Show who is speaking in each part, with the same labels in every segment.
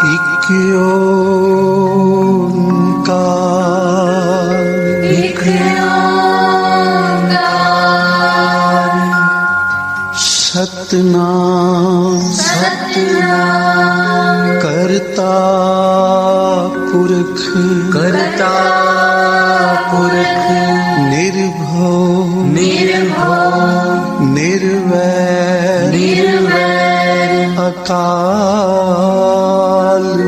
Speaker 1: एक ओंकार,
Speaker 2: एक ओंकार,
Speaker 1: सतनाम
Speaker 2: सतनाम,
Speaker 1: करता पुरख,
Speaker 2: करता पुरख,
Speaker 1: निर्भव
Speaker 2: निर्भव,
Speaker 1: निर्वैर
Speaker 2: निर्वैर,
Speaker 1: अकाल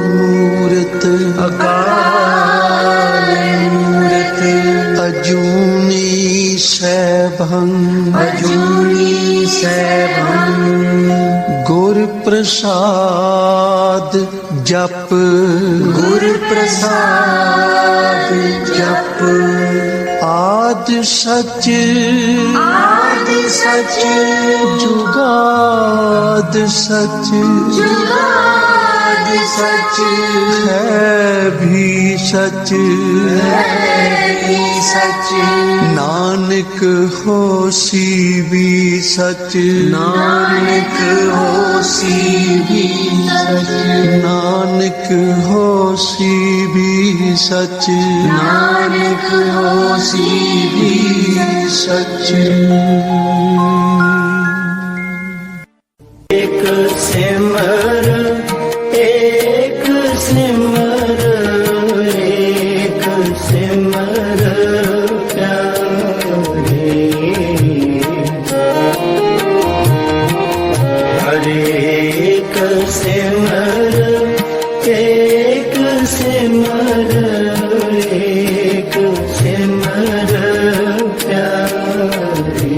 Speaker 1: मूरत,
Speaker 2: अकाल मूरत,
Speaker 1: अजूनी सैभं,
Speaker 2: अजूनी सैभं,
Speaker 1: गुर प्रसाद जप,
Speaker 2: गुर प्रसाद जप,
Speaker 1: आद सच
Speaker 2: आद सच,
Speaker 1: जुगाद सच,
Speaker 2: जुगाद सच,
Speaker 1: है भी सच,
Speaker 2: है भी सच,
Speaker 1: नानक होसी भी सच,
Speaker 2: नानक होसी भी सच,
Speaker 1: नानक होसी भी सच,
Speaker 2: नानक होसी भी
Speaker 1: सच।
Speaker 3: एक सिमर, एक सिमर, एक सिमर प्यारे, हरे एक सिमर, एक सिमर, एक सिमर प्यारे,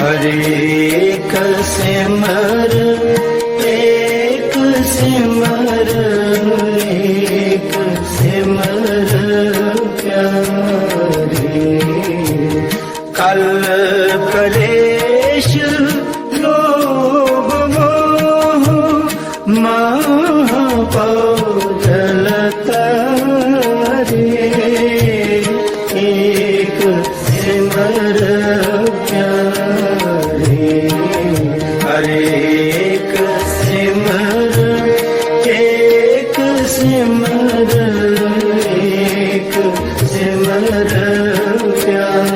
Speaker 3: हरे एक सिमर, एक सिमर, एक सिमर प्यारे, कल कलेश लोभ मोह महापौजलता रे, एक सिमर प्यारे, हरे एक सिमर, एक सिमर, एक सिमर प्यारे,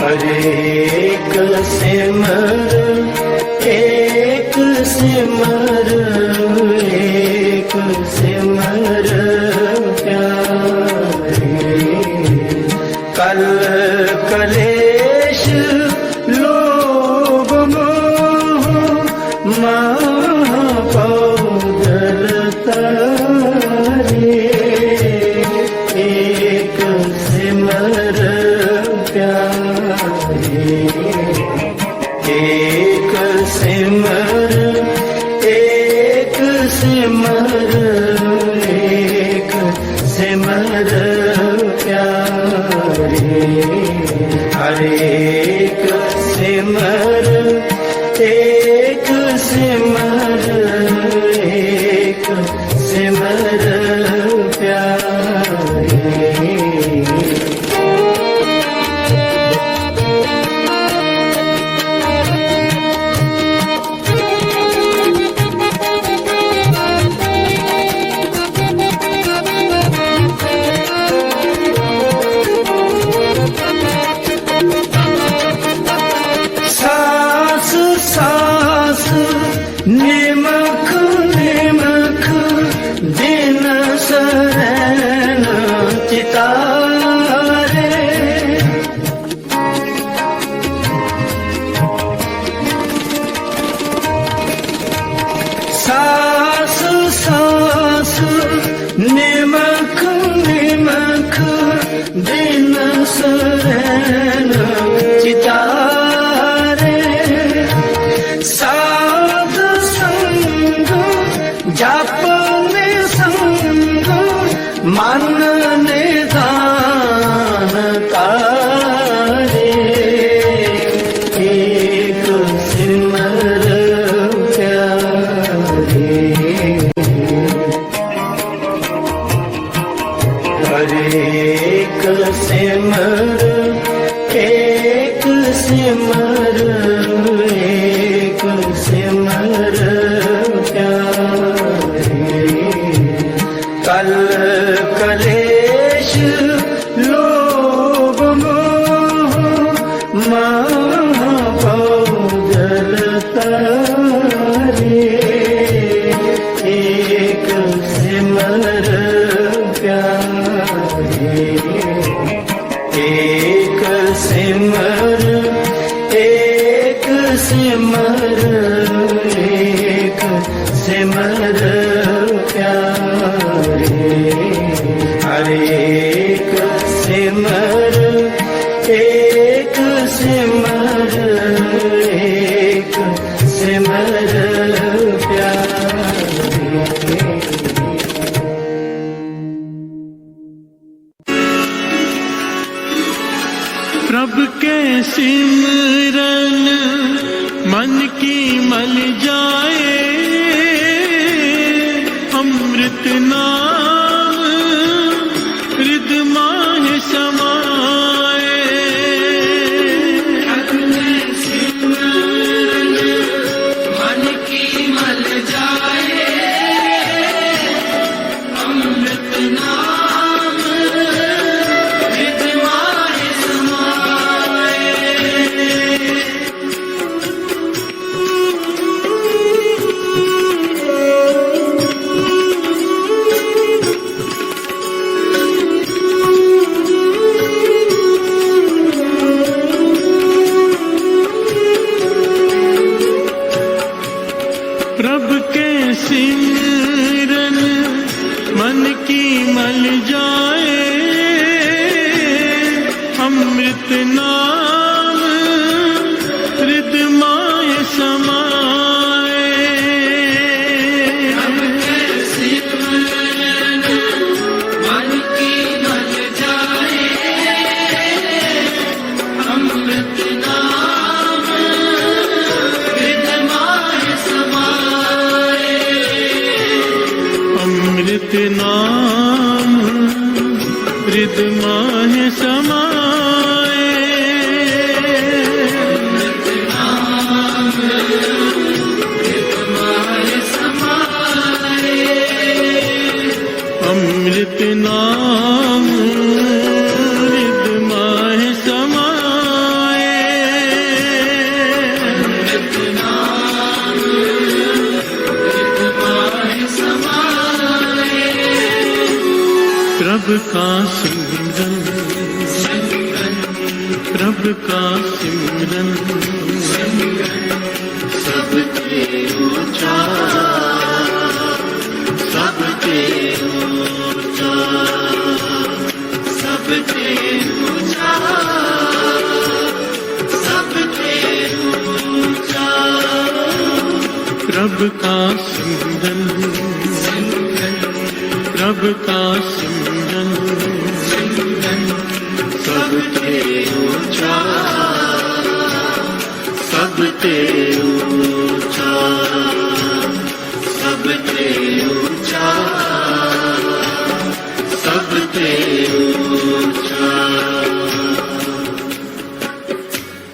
Speaker 3: हरे एक सिमर, एक सिमर, एक सिमर प्यारे, कल कलेश लोभ मोह महापौजलता रे, एक सिमर प्यारे, एक सिमर, एक सिमर, एक सिमर प्यारे, हरे एक सिमर, एक सिमर, एक सिमर प्यारे। सास सिमर एक सिमर प्यारे। कल कलेश लोभ मोह जल तारे एक सिमर प्यारे। एक सिमर एक सिमर एक सिमर प्यारे। हरे एक सिमर एक सिमर एक सिमर प्यारे।
Speaker 4: प्रभु के सिमरन मन की मल जाए, अमृत नाम हृदय माह समाए।
Speaker 2: प्रभु के सिमरन मन की मल जाए, अमृत नाम हृदय माह समाए।
Speaker 4: प्रभु के सिमरन मन की मल जाए, अमृत नाम हृदय माह समाए।
Speaker 2: प्रभु के सिमरन मन की मल जाए, अमृत नाम हृदय माह समाए।
Speaker 4: अमृत नाम हृदय माह समाए। अमृत नाम हृदय माह समाए। प्रभु का सिमरन प्रभु का सिमरन सबके ऊंचा सबके ऊंचा सबके ऊंचा सबके ऊंचा। प्रभु का सिमरन प्रभु का सिमरन सबके ऊंचा सबके ऊंचा सबके ऊंचा सबके ऊंचा।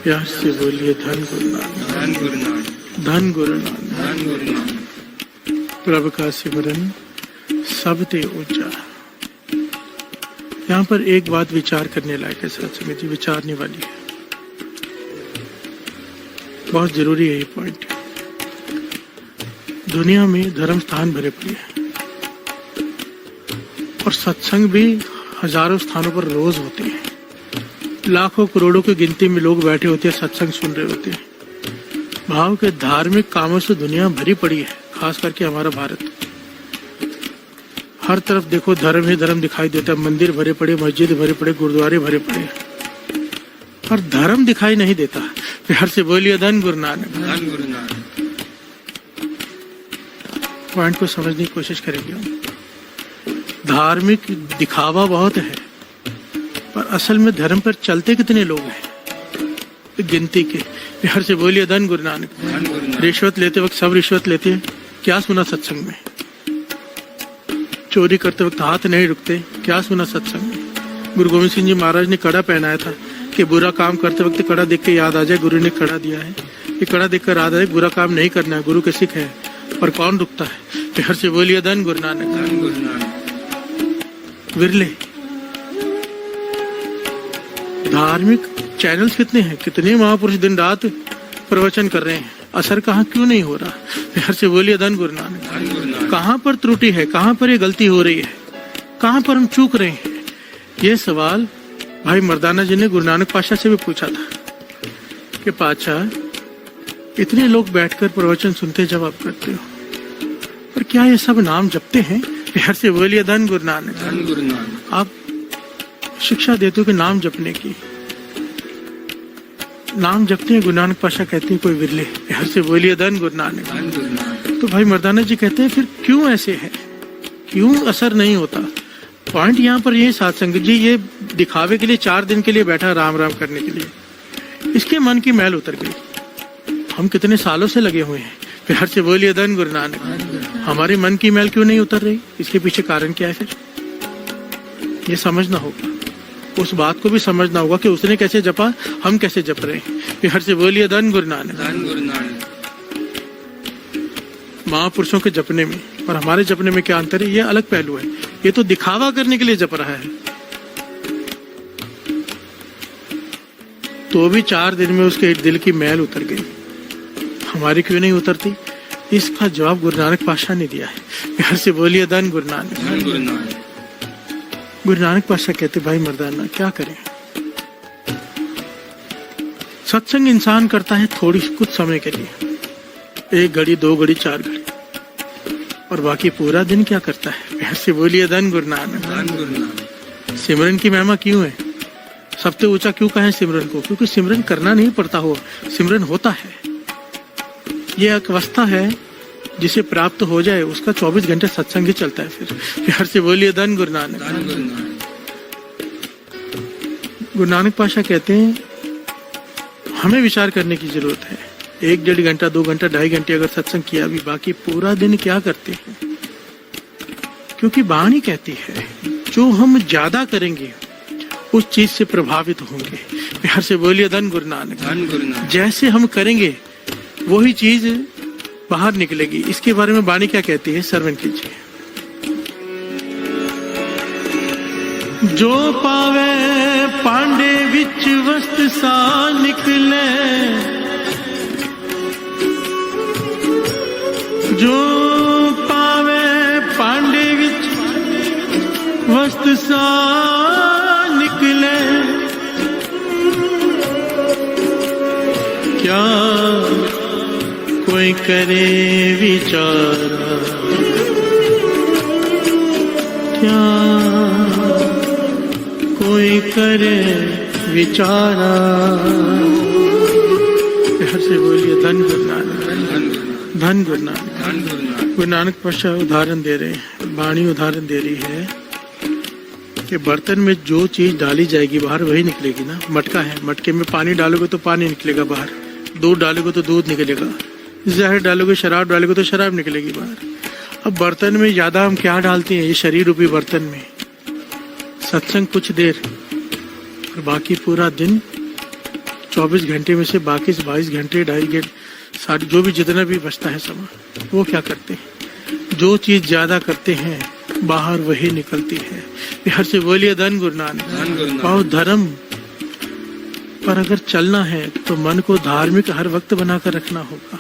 Speaker 4: प्यार से बोलिए धन गुरु नानक धन गुरु नानक धन गुरु नानक धन गुरु नानक। प्रभु का सिमरन सबसे ऊंचा। यहाँ पर एक बात विचार करने लायक है, सत्संग जी विचारने वाली है, बहुत जरूरी है ये पॉइंट। दुनिया में धर्म स्थान भरे पड़े हैं और सत्संग भी हजारों स्थानों पर रोज होते हैं। लाखों करोड़ों की गिनती में लोग बैठे होते हैं, सत्संग सुन रहे होते हैं। भाव के धार्मिक कामों से दुनिया भरी पड़ी है, खास करके हमारा भारत। हर तरफ देखो धर्म ही धर्म दिखाई देता है। मंदिर भरे पड़े, मस्जिद भरे पड़े, गुरुद्वारे भरे पड़े, और धर्म दिखाई नहीं देता। प्यार से बोलिए धन गुरु नानक धन गुरु नानक। पॉइंट को समझने की कोशिश करेंगे हम। धार्मिक दिखावा बहुत है, पर असल में धर्म पर चलते कितने लोग हैं गिनती के। प्यार से बोलिए धन गुरु नानक। रिश्वत लेते वक्त सब रिश्वत लेते हैं, क्या सुना सत्संग में? चोरी करते वक्त हाथ नहीं रुकते, क्या सुना सत्संग में? गुरु गोविंद सिंह जी महाराज ने कड़ा पहनाया था, कि बुरा काम करते वक्त कड़ा देख के याद आ जाए गुरु ने कड़ा दिया है, ये कड़ा देख कर याद आ जाए बुरा काम नहीं करना है, गुरु के सिख है। और कौन रुकता है? प्यार से बोलिए धन गुरु नानक।
Speaker 2: धन गुरु नानक।
Speaker 4: विरले धार्मिक चैनल्स कितने हैं, कितने महापुरुष दिन रात प्रवचन कर रहे हैं, असर कहाँ क्यों नहीं हो रहा? प्यार से बोलिए धन गुरु नानक।
Speaker 2: धन गुरु नानक।
Speaker 4: कहाँ पर त्रुटि है, कहाँ पर ये गलती हो रही है, कहाँ पर हम चूक रहे हैं? ये सवाल भाई मर्दाना जी ने गुरु नानक पाशा से भी पूछा था कि पाशा इतने लोग बैठकर प्रवचन सुनते जवाब करते हो, पर क्या ये सब नाम जपते हैं? प्यार से बोलिए धन गुरु नानक।
Speaker 2: धन गुरु नानक।
Speaker 4: आप शिक्षा देते हो कि नाम जपने की, नाम जपते हैं, गुरु नानक पाशा कहते हैं कोई विरले। प्यार से बोलिए धन गुरु नानक।
Speaker 2: धन गुरु नानक।
Speaker 4: तो भाई मर्दाना जी कहते हैं फिर क्यों ऐसे है, क्यों असर नहीं होता? पॉइंट यहाँ पर ये साथ संगत जी, ये दिखावे के लिए 4 दिन के लिए बैठा राम राम करने के लिए, इसके मन की मैल उतर गई। हम कितने सालों से लगे हुए हैं। प्यार से बोलिए धन गुरु नानक। हमारे मन की मैल क्यों नहीं उतर रही? इसके पीछे कारण क्या है? फिर ये समझना होगा, उस बात को भी समझना होगा कि उसने कैसे जपा, हम कैसे जप रहे हैं। प्यार से बोलिए धन गुरु नानक।
Speaker 2: धन गुरु नानक।
Speaker 4: महापुरुषों के जपने में और हमारे जपने में क्या अंतर है? ये अलग पहलू है। ये तो दिखावा करने के लिए जप रहा है, तो भी 4 दिन में उसके दिल की मैल उतर गई, हमारी क्यों नहीं उतरती? इसका जवाब गुरु नानक पाशा ने दिया है। प्यार से बोलिए धन गुरु नानक।
Speaker 2: धन गुरु नानक।
Speaker 4: गुरु नानक पाशा कहते भाई मर्दाना क्या करें, सत्संग इंसान करता है थोड़ी कुछ समय के लिए, 1 घड़ी 2 घड़ी 4 घड़ी, और बाकी पूरा दिन क्या करता है? प्यार से बोलिए धन गुरु नानक।
Speaker 2: धन गुरु नानक।
Speaker 4: सिमरन की महिमा क्यों है? सबसे ऊंचा क्यों कहें सिमरन को? क्योंकि सिमरन करना नहीं पड़ता हो, सिमरन होता है। ये एक अवस्था है जिसे प्राप्त हो जाए उसका 24 घंटे सत्संग ही चलता है। फिर प्यार से बोलिए धन गुरु नानक।
Speaker 2: धन गुरु नानक।
Speaker 4: गुरु नानक पाशा कहते हैं हमें विचार करने की जरूरत है। 1-1.5 घंटा 2 घंटा 2.5 घंटे अगर सत्संग किया भी, बाकी पूरा दिन क्या करते हैं? क्योंकि वाणी कहती है जो हम ज्यादा करेंगे उस चीज से प्रभावित होंगे। प्यार से बोलिए धन गुरु नानक।
Speaker 2: धन गुरु नानक।
Speaker 4: जैसे हम करेंगे वही चीज बाहर निकलेगी। इसके बारे में वाणी क्या कहती है, श्रवण कीजिए। जो पावे पांडे विच वस्त सा निकले, जो पावे पांडे विच वस्त सा निकले, क्या कोई करे विचारा, क्या कोई करे विचारा। प्यार से बोलिए धन गुरु नानक। धन गुरु नानक।
Speaker 2: धन गुरु नानक।
Speaker 4: गुरु नानक पाशा उदाहरण दे रहे हैं, वाणी उदाहरण दे रही है कि बर्तन में जो चीज डाली जाएगी बाहर वही निकलेगी ना। मटका है, मटके में पानी डालोगे तो पानी निकलेगा बाहर, दूध डालोगे तो दूध निकलेगा, जहर डालोगे शराब डालोगे तो शराब निकलेगी बाहर। अब बर्तन में ज्यादा हम क्या डालते हैं? ये शरीर रूपी बर्तन में सत्संग कुछ देर और बाकी पूरा दिन, 24 घंटे में से बाकी 22 घंटे 2.5 घंटे सारी जो भी जितना भी बचता है समय, वो क्या करते हैं? जो चीज ज्यादा करते हैं बाहर वही निकलती है। प्यार से बोलिए धन गुरु नानक।
Speaker 2: धन गुरु नानक।
Speaker 4: बहुत धर्म पर अगर चलना है तो मन को धार्मिक हर वक्त बनाकर रखना होगा।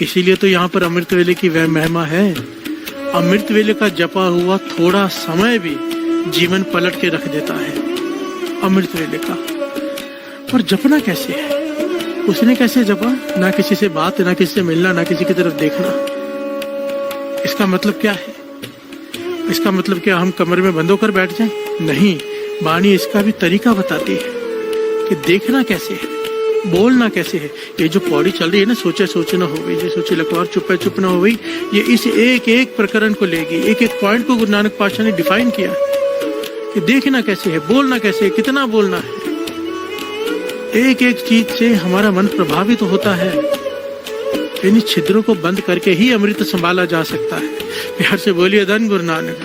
Speaker 4: इसीलिए तो यहाँ पर अमृत वेले की वह महिमा है। अमृत वेले का जपा हुआ थोड़ा समय भी जीवन पलट के रख देता है अमृत वेले का। पर जपना कैसे है? उसने कैसे जपा? ना किसी से बात, ना किसी से मिलना, ना किसी की तरफ देखना। इसका मतलब क्या है? इसका मतलब क्या हम कमरे में बंद होकर बैठ जाएं? नहीं, वाणी इसका भी तरीका बताती है कि देखना कैसे है, बोलना कैसे है। ये जो पौड़ी चल रही है ना, सोचे सोचे ना हो गई, ये सोचे लखवार चुप है चुप ना हो गई, ये इस एक एक प्रकरण को लेगी, एक एक पॉइंट को गुरु नानक पातशाह ने डिफाइन किया कि देखना कैसे है, बोलना कैसे है, कितना बोलना है। एक एक चीज से हमारा मन प्रभावित होता है। इन छिद्रों को बंद करके ही अमृत संभाला जा सकता है। प्यार से बोलिए धन गुरु नानक।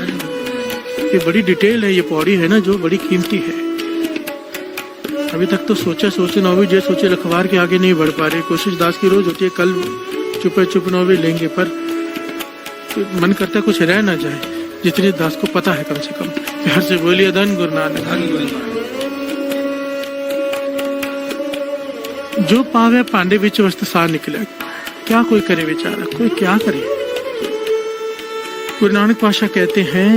Speaker 4: ये बड़ी डिटेल है, ये पौड़ी है ना जो बड़ी कीमती है। अभी तक तो सोचे ना भी, जो सोचे रखवार के आगे नहीं बढ़ पा रहे। कोशिश दास की रोज होती है, कल चुप ना भी लेंगे, पर मन करता है कुछ रह ना जाए, जितने दास को पता है कम से कम। प्यार से बोलिए धन गुरु नानक।
Speaker 2: धन गुरु नानक।
Speaker 4: जो पावे पांडे बिच वस्त सा निकले, क्या कोई करे बेचारा, कोई क्या करे। गुरु नानक पातशाह कहते हैं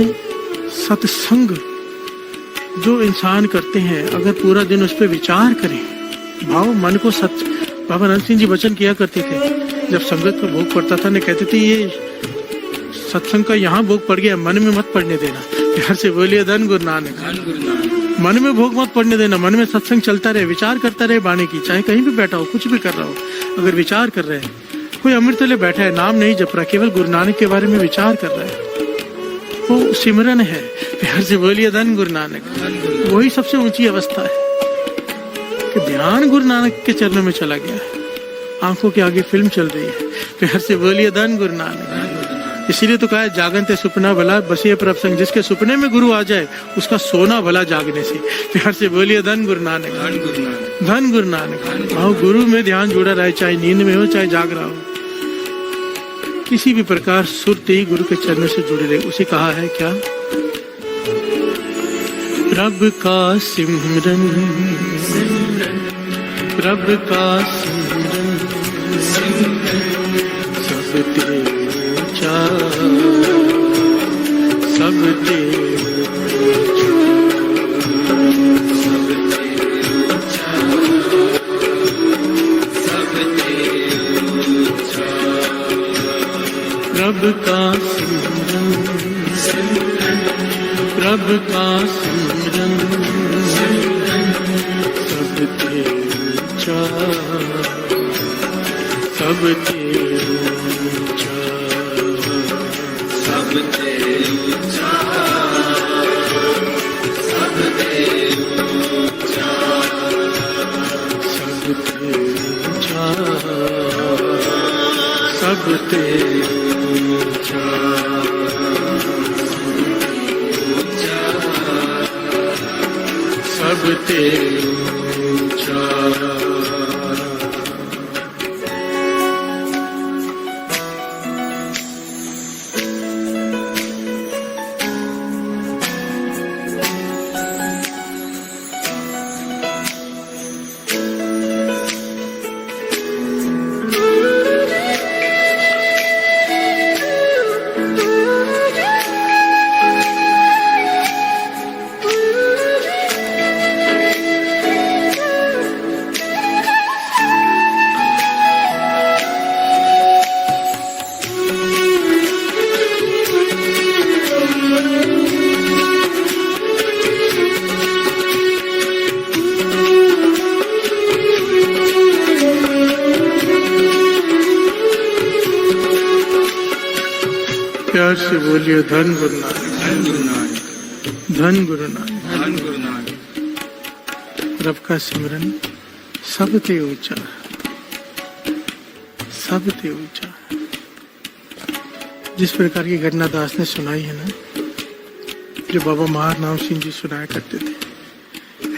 Speaker 4: सत्संग जो इंसान करते हैं, अगर पूरा दिन उस पर विचार करें, भाव मन को सच। बाबा नंद सिंह जी वचन किया करते थे, जब संगत का भोग पड़ता था, ने कहते थे ये सत्संग का यहाँ भोग पड़ गया, मन में मत पड़ने देना। प्यार से बोलिए धन गुरु नानक।
Speaker 2: धन गुरु नानक।
Speaker 4: मन में भोग मत पड़ने देना, मन में सत्संग चलता रहे, विचार करता रहे बाणी की, चाहे कहीं भी बैठा हो, कुछ भी कर रहा हो, अगर विचार कर रहे हैं। कोई अमृत ले बैठा है, नाम नहीं जप रहा, केवल गुरु नानक के बारे में विचार कर रहा है, वो सिमरन है। प्यार से बोलिए धन गुरु नानक। वही सबसे ऊंची अवस्था है कि ध्यान गुरु नानक के चरणों में चला गया है, आंखों के आगे फिल्म चल रही है। प्यार से बोलिए धन गुरु नानक। इसीलिए तो कहा है जागनते सुपना भला बसिए प्रभसंग, जिसके सुपने में गुरु आ जाए उसका सोना भला जागने से। प्यार से बोलिए धन गुरु नानक।
Speaker 2: धन गुरु नानक।
Speaker 4: धन गुरु नानक। हाँ, गुरु में ध्यान जुड़ा रहे, चाहे नींद में हो चाहे जाग रहा हो, किसी भी प्रकार सुरते ही गुरु के चरणों से जुड़े रहे। उसे कहा है क्या, प्रभु का सिमरन, प्रभु का सिमरन, सब तेरे ऊंचा, सब तेरे प्रभु का सिमरन, प्रभु का सिमरन, सब तेरे ऊंचा, सब तेरे ऊंचा,
Speaker 2: सब तेरे ऊंचा, सब तेरे ऊंचा,
Speaker 4: सब तेरे ऊंचा, सब तेरे ऊंचा, सब तेरे ऊंचा। प्यार से बोलिए धन गुरु नानक।
Speaker 2: धन गुरु नानक।
Speaker 4: धन गुरु नानक।
Speaker 2: धन गुरु नानक।
Speaker 4: रब का सिमरन सब ते ऊंचा, सब ते ऊंचा। जिस प्रकार की घटना दास ने सुनाई है ना, जो बाबा महार नाम सिंह जी सुनाया करते थे,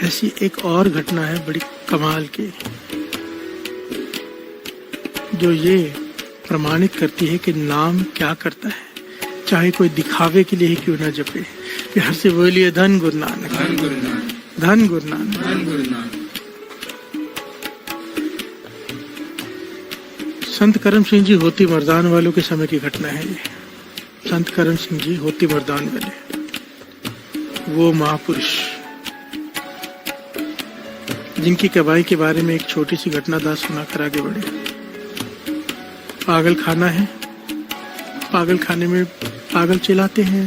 Speaker 4: ऐसी एक और घटना है बड़ी कमाल की, जो ये प्रमाणित करती है कि नाम क्या करता है, चाहे कोई दिखावे के लिए ही क्यों ना जपे। प्यार से बोलिए धन गुरु नानक।
Speaker 2: धन गुरु नानक।
Speaker 4: धन गुरु नानक।
Speaker 2: धन गुरु नानक।
Speaker 4: संत करम सिंह जी होती मर्दान वालों के समय की घटना है ये। संत करम सिंह जी होती मर्दान वाले, वो महापुरुष जिनकी कबाई के बारे में एक छोटी सी घटना दास सुनाकर आगे बढ़े। पागल खाना है, पागल खाने में पागल चिल्लाते हैं,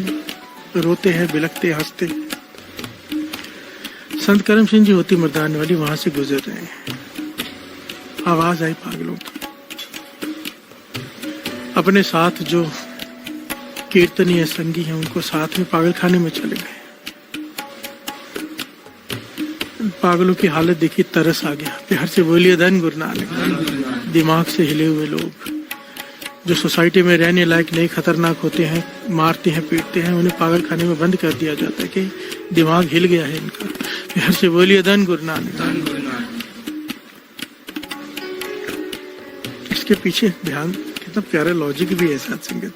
Speaker 4: रोते हैं, बिलखते, हंसते। संत करम सिंह जी होती मर्दान वाली वहां से गुजर रहे हैं। आवाज आई पागलों की। अपने साथ जो कीर्तनीय संगी हैं उनको साथ में पागल खाने में चले गए। पागलों की हालत देखी, तरस आ गया। प्यार से बोलिए धन गुरु नानक। दिमाग से हिले हुए लोग जो सोसाइटी में रहने लायक नहीं, खतरनाक होते हैं, मारते हैं, पीटते हैं, उन्हें पागल खाने में बंद कर दिया जाता है कि दिमाग हिल गया है इनका। प्यार से बोलिए धन गुरु नानक।
Speaker 2: धन गुरु नानक।
Speaker 4: इसके पीछे ध्यान कितना प्यारा लॉजिक भी है साथ संगत।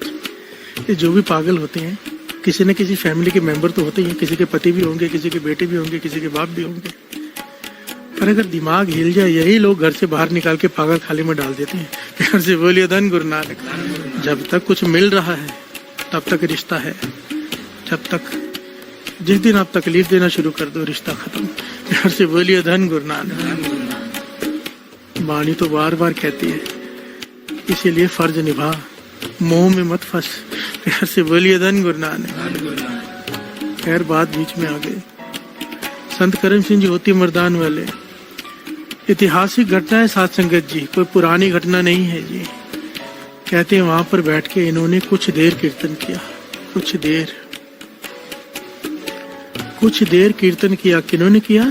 Speaker 4: ये जो भी पागल होते हैं किसी न किसी फैमिली के मेंबर तो होते ही हैं, किसी के पति भी होंगे, किसी के बेटे भी होंगे, किसी के बाप भी होंगे। पर अगर दिमाग हिल जाए यही लोग घर से बाहर निकाल के पागल खाले में डाल देते हैं। प्यार से बोलिए धन गुरु नानक। जब तक कुछ मिल रहा है तब तक रिश्ता है, जब तक जिस दिन आप तकलीफ देना शुरू कर दो रिश्ता खत्म। प्यार से बोलिए धन गुरु नानक। वाणी तो बार बार कहती है इसीलिए फर्ज निभा, मोह में मत फंस। प्यार से बोलिए धन गुरु नानक। खैर बात बीच में आ गई। संत करम सिंह जी होती मर्दान वाले ऐतिहासिक घटना है साथ संगत जी, कोई पुरानी घटना नहीं है जी। कहते हैं वहां पर बैठ के इन्होंने कुछ देर कीर्तन किया, कुछ देर कीर्तन किया। किन्होंने किया?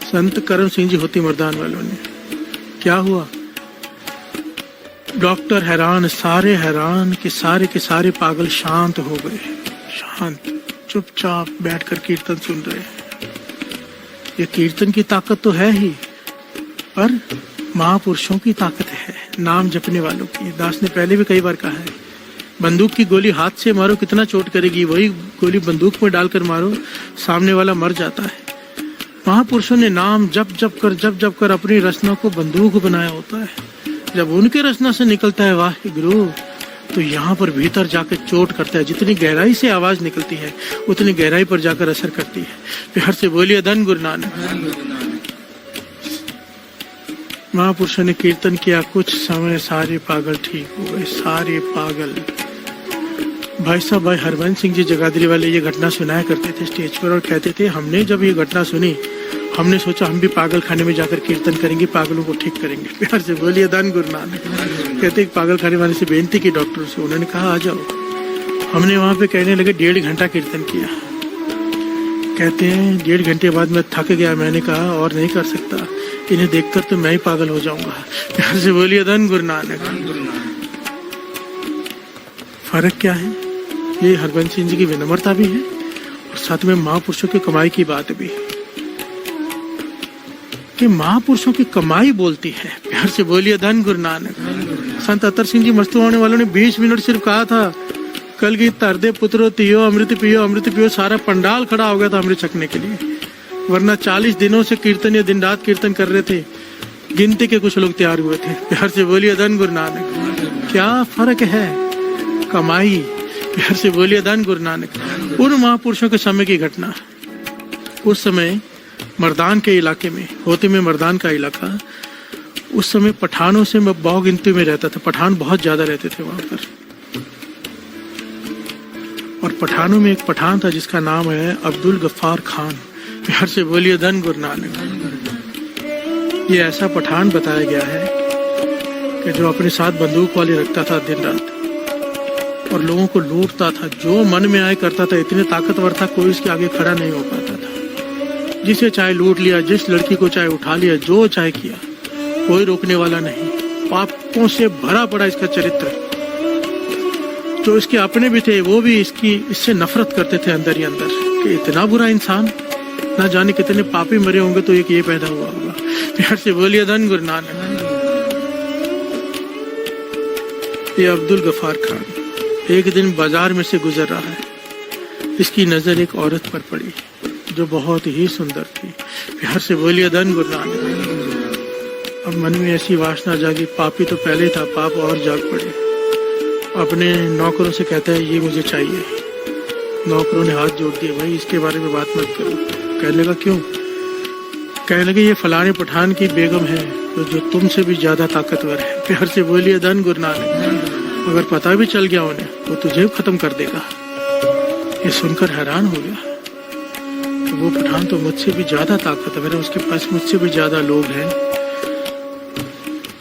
Speaker 4: संत करम सिंह जी होती मर्दान वालों ने। क्या हुआ? डॉक्टर हैरान, सारे हैरान कि सारे के सारे पागल शांत हो गए, शांत चुपचाप बैठकर कीर्तन सुन रहे हैं। ये कीर्तन की ताकत तो है ही, पर महापुरुषों की ताकत है, नाम जपने वालों की। दास ने पहले भी कई बार कहा है, बंदूक की गोली हाथ से मारो कितना चोट करेगी, वही गोली बंदूक में डालकर मारो सामने वाला मर जाता है। महापुरुषों ने नाम जप जप कर अपनी रचना को बंदूक बनाया होता है। जब उनके रचना से निकलता है वाहे गुरु, तो यहाँ पर भीतर जाकर चोट करता है। जितनी गहराई से आवाज निकलती है उतनी गहराई पर जाकर असर करती है। प्यार से बोलिए धन गुरु नानक। महापुरुषों ने कीर्तन किया, कुछ समय सारे पागल ठीक हो गए, सारे पागल। भाई साहब, भाई हरबंस सिंह जी जगाधरी वाले ये घटना सुनाया करते थे स्टेज पर और कहते थे हमने जब ये घटना सुनी हमने सोचा हम भी पागल खाने में जाकर कीर्तन करेंगे, पागलों को ठीक करेंगे। प्यार से बोलिए धन गुरु नानक। कहते पागल खाने वाले से बेनती की डॉक्टर से, उन्होंने कहा आ जाओ। हमने वहां पे कहने लगे 1.5 घंटा कीर्तन किया। कहते हैं 1.5 घंटे बाद मैं थक गया, मैंने कहा और नहीं कर सकता, इन्हें देखकर तो मैं ही पागल हो जाऊंगा। प्यार से बोलिए धन गुरु नानक। फर्क क्या है? ये हरबंस सिंह जी की विनम्रता भी है और साथ में महापुरुषों की कमाई की बात भी कि महापुरुषों की कमाई बोलती है। प्यार से बोलिए धन गुरु नानक। संत अतर सिंह जी मस्तू होने वालों ने 20 मिनट सिर्फ कहा था, कल की तरदे पुत्रो तियो अमृत पियो। सारा पंडाल खड़ा हो गया था अमृत छकने के लिए, वरना 40 दिनों से कीर्तन या दिन रात कीर्तन कर रहे थे, गिनती के कुछ लोग तैयार हुए थे। प्यार से बोलिए धन गुरु नानक। क्या फर्क है? कमाई। प्यार से बोलिए धन गुरु नानक। उन महापुरुषों के समय की घटना, उस समय मर्दान के इलाके में, होती में मर्दान का इलाका, उस समय पठानों से मैं बहुत गिनती में रहता था। पठान बहुत ज्यादा रहते थे वहां पर, और पठानों में एक पठान था जिसका नाम है अब्दुल गफ्फार खान। प्यार से बोलिए धन गुरु नानक। ये ऐसा पठान बताया गया है कि जो अपने साथ बंदूक वाले रखता था दिन रात और लोगों को लूटता था, जो मन में आए करता था। इतने ताकतवर था कोई इसके आगे खड़ा नहीं हो पाता था। जिसे चाहे लूट लिया, जिस लड़की को चाहे उठा लिया, जो चाहे किया, कोई रोकने वाला नहीं। पापों से भरा पड़ा इसका चरित्र। जो इसके अपने भी थे वो भी इससे नफरत करते थे अंदर ही अंदर कि इतना बुरा इंसान, ना जाने कितने पापी मरे होंगे तो एक ये पैदा हुआ होगा। प्यार से बोलिए धन गुरु नानक। ये अब्दुल गफ्फार खान एक दिन बाजार में से गुजर रहा है। इसकी नजर एक औरत पर पड़ी जो बहुत ही सुंदर थी। प्यार से बोलिए धन गुरु नानक। अब मन में ऐसी वासना जागी, पापी तो पहले था, पाप और जाग पड़े। अपने नौकरों से कहता है ये मुझे चाहिए। नौकरों ने हाथ जोड़ दिए, भाई इसके बारे में बात मत करो। कहने लगा क्यों? कहने लगे ये फलाने पठान की बेगम है तो जो तुमसे भी ज्यादा ताकतवर है। प्यार से बोलिए धन गुरु नानक। अगर पता भी चल गया उन्हें वो तुझे खत्म कर देगा। ये सुनकर हैरान हो गया तो वो पठान तो मुझसे भी ज्यादा ताकतवर है, उसके पास मुझसे भी ज्यादा लोग हैं,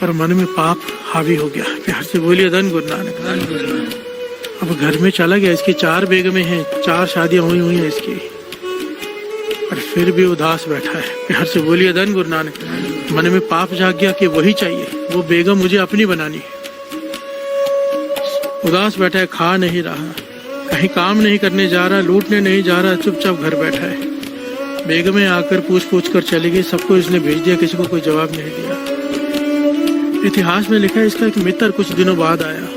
Speaker 4: पर मन में पाप हावी हो गया। प्यार से बोलिए धन गुरु नानक। अब घर में चला गया, इसकी 4 बेगमें हैं, 4 शादियां हुई हैं इसकी, पर फिर भी उदास बैठा है। प्यार से बोलिए धन गुरु नानक। मन में पाप जाग गया कि वही चाहिए, वो बेगम मुझे अपनी बनानी है। उदास बैठा है, खा नहीं रहा, कहीं काम नहीं करने जा रहा, लूटने नहीं जा रहा, चुपचाप घर बैठा है। बेगमें आकर पूछ कर चली गई, सबको इसने भेज दिया, किसी को कोई जवाब नहीं दिया। इतिहास में लिखा है इसका एक मित्र कुछ दिनों बाद आया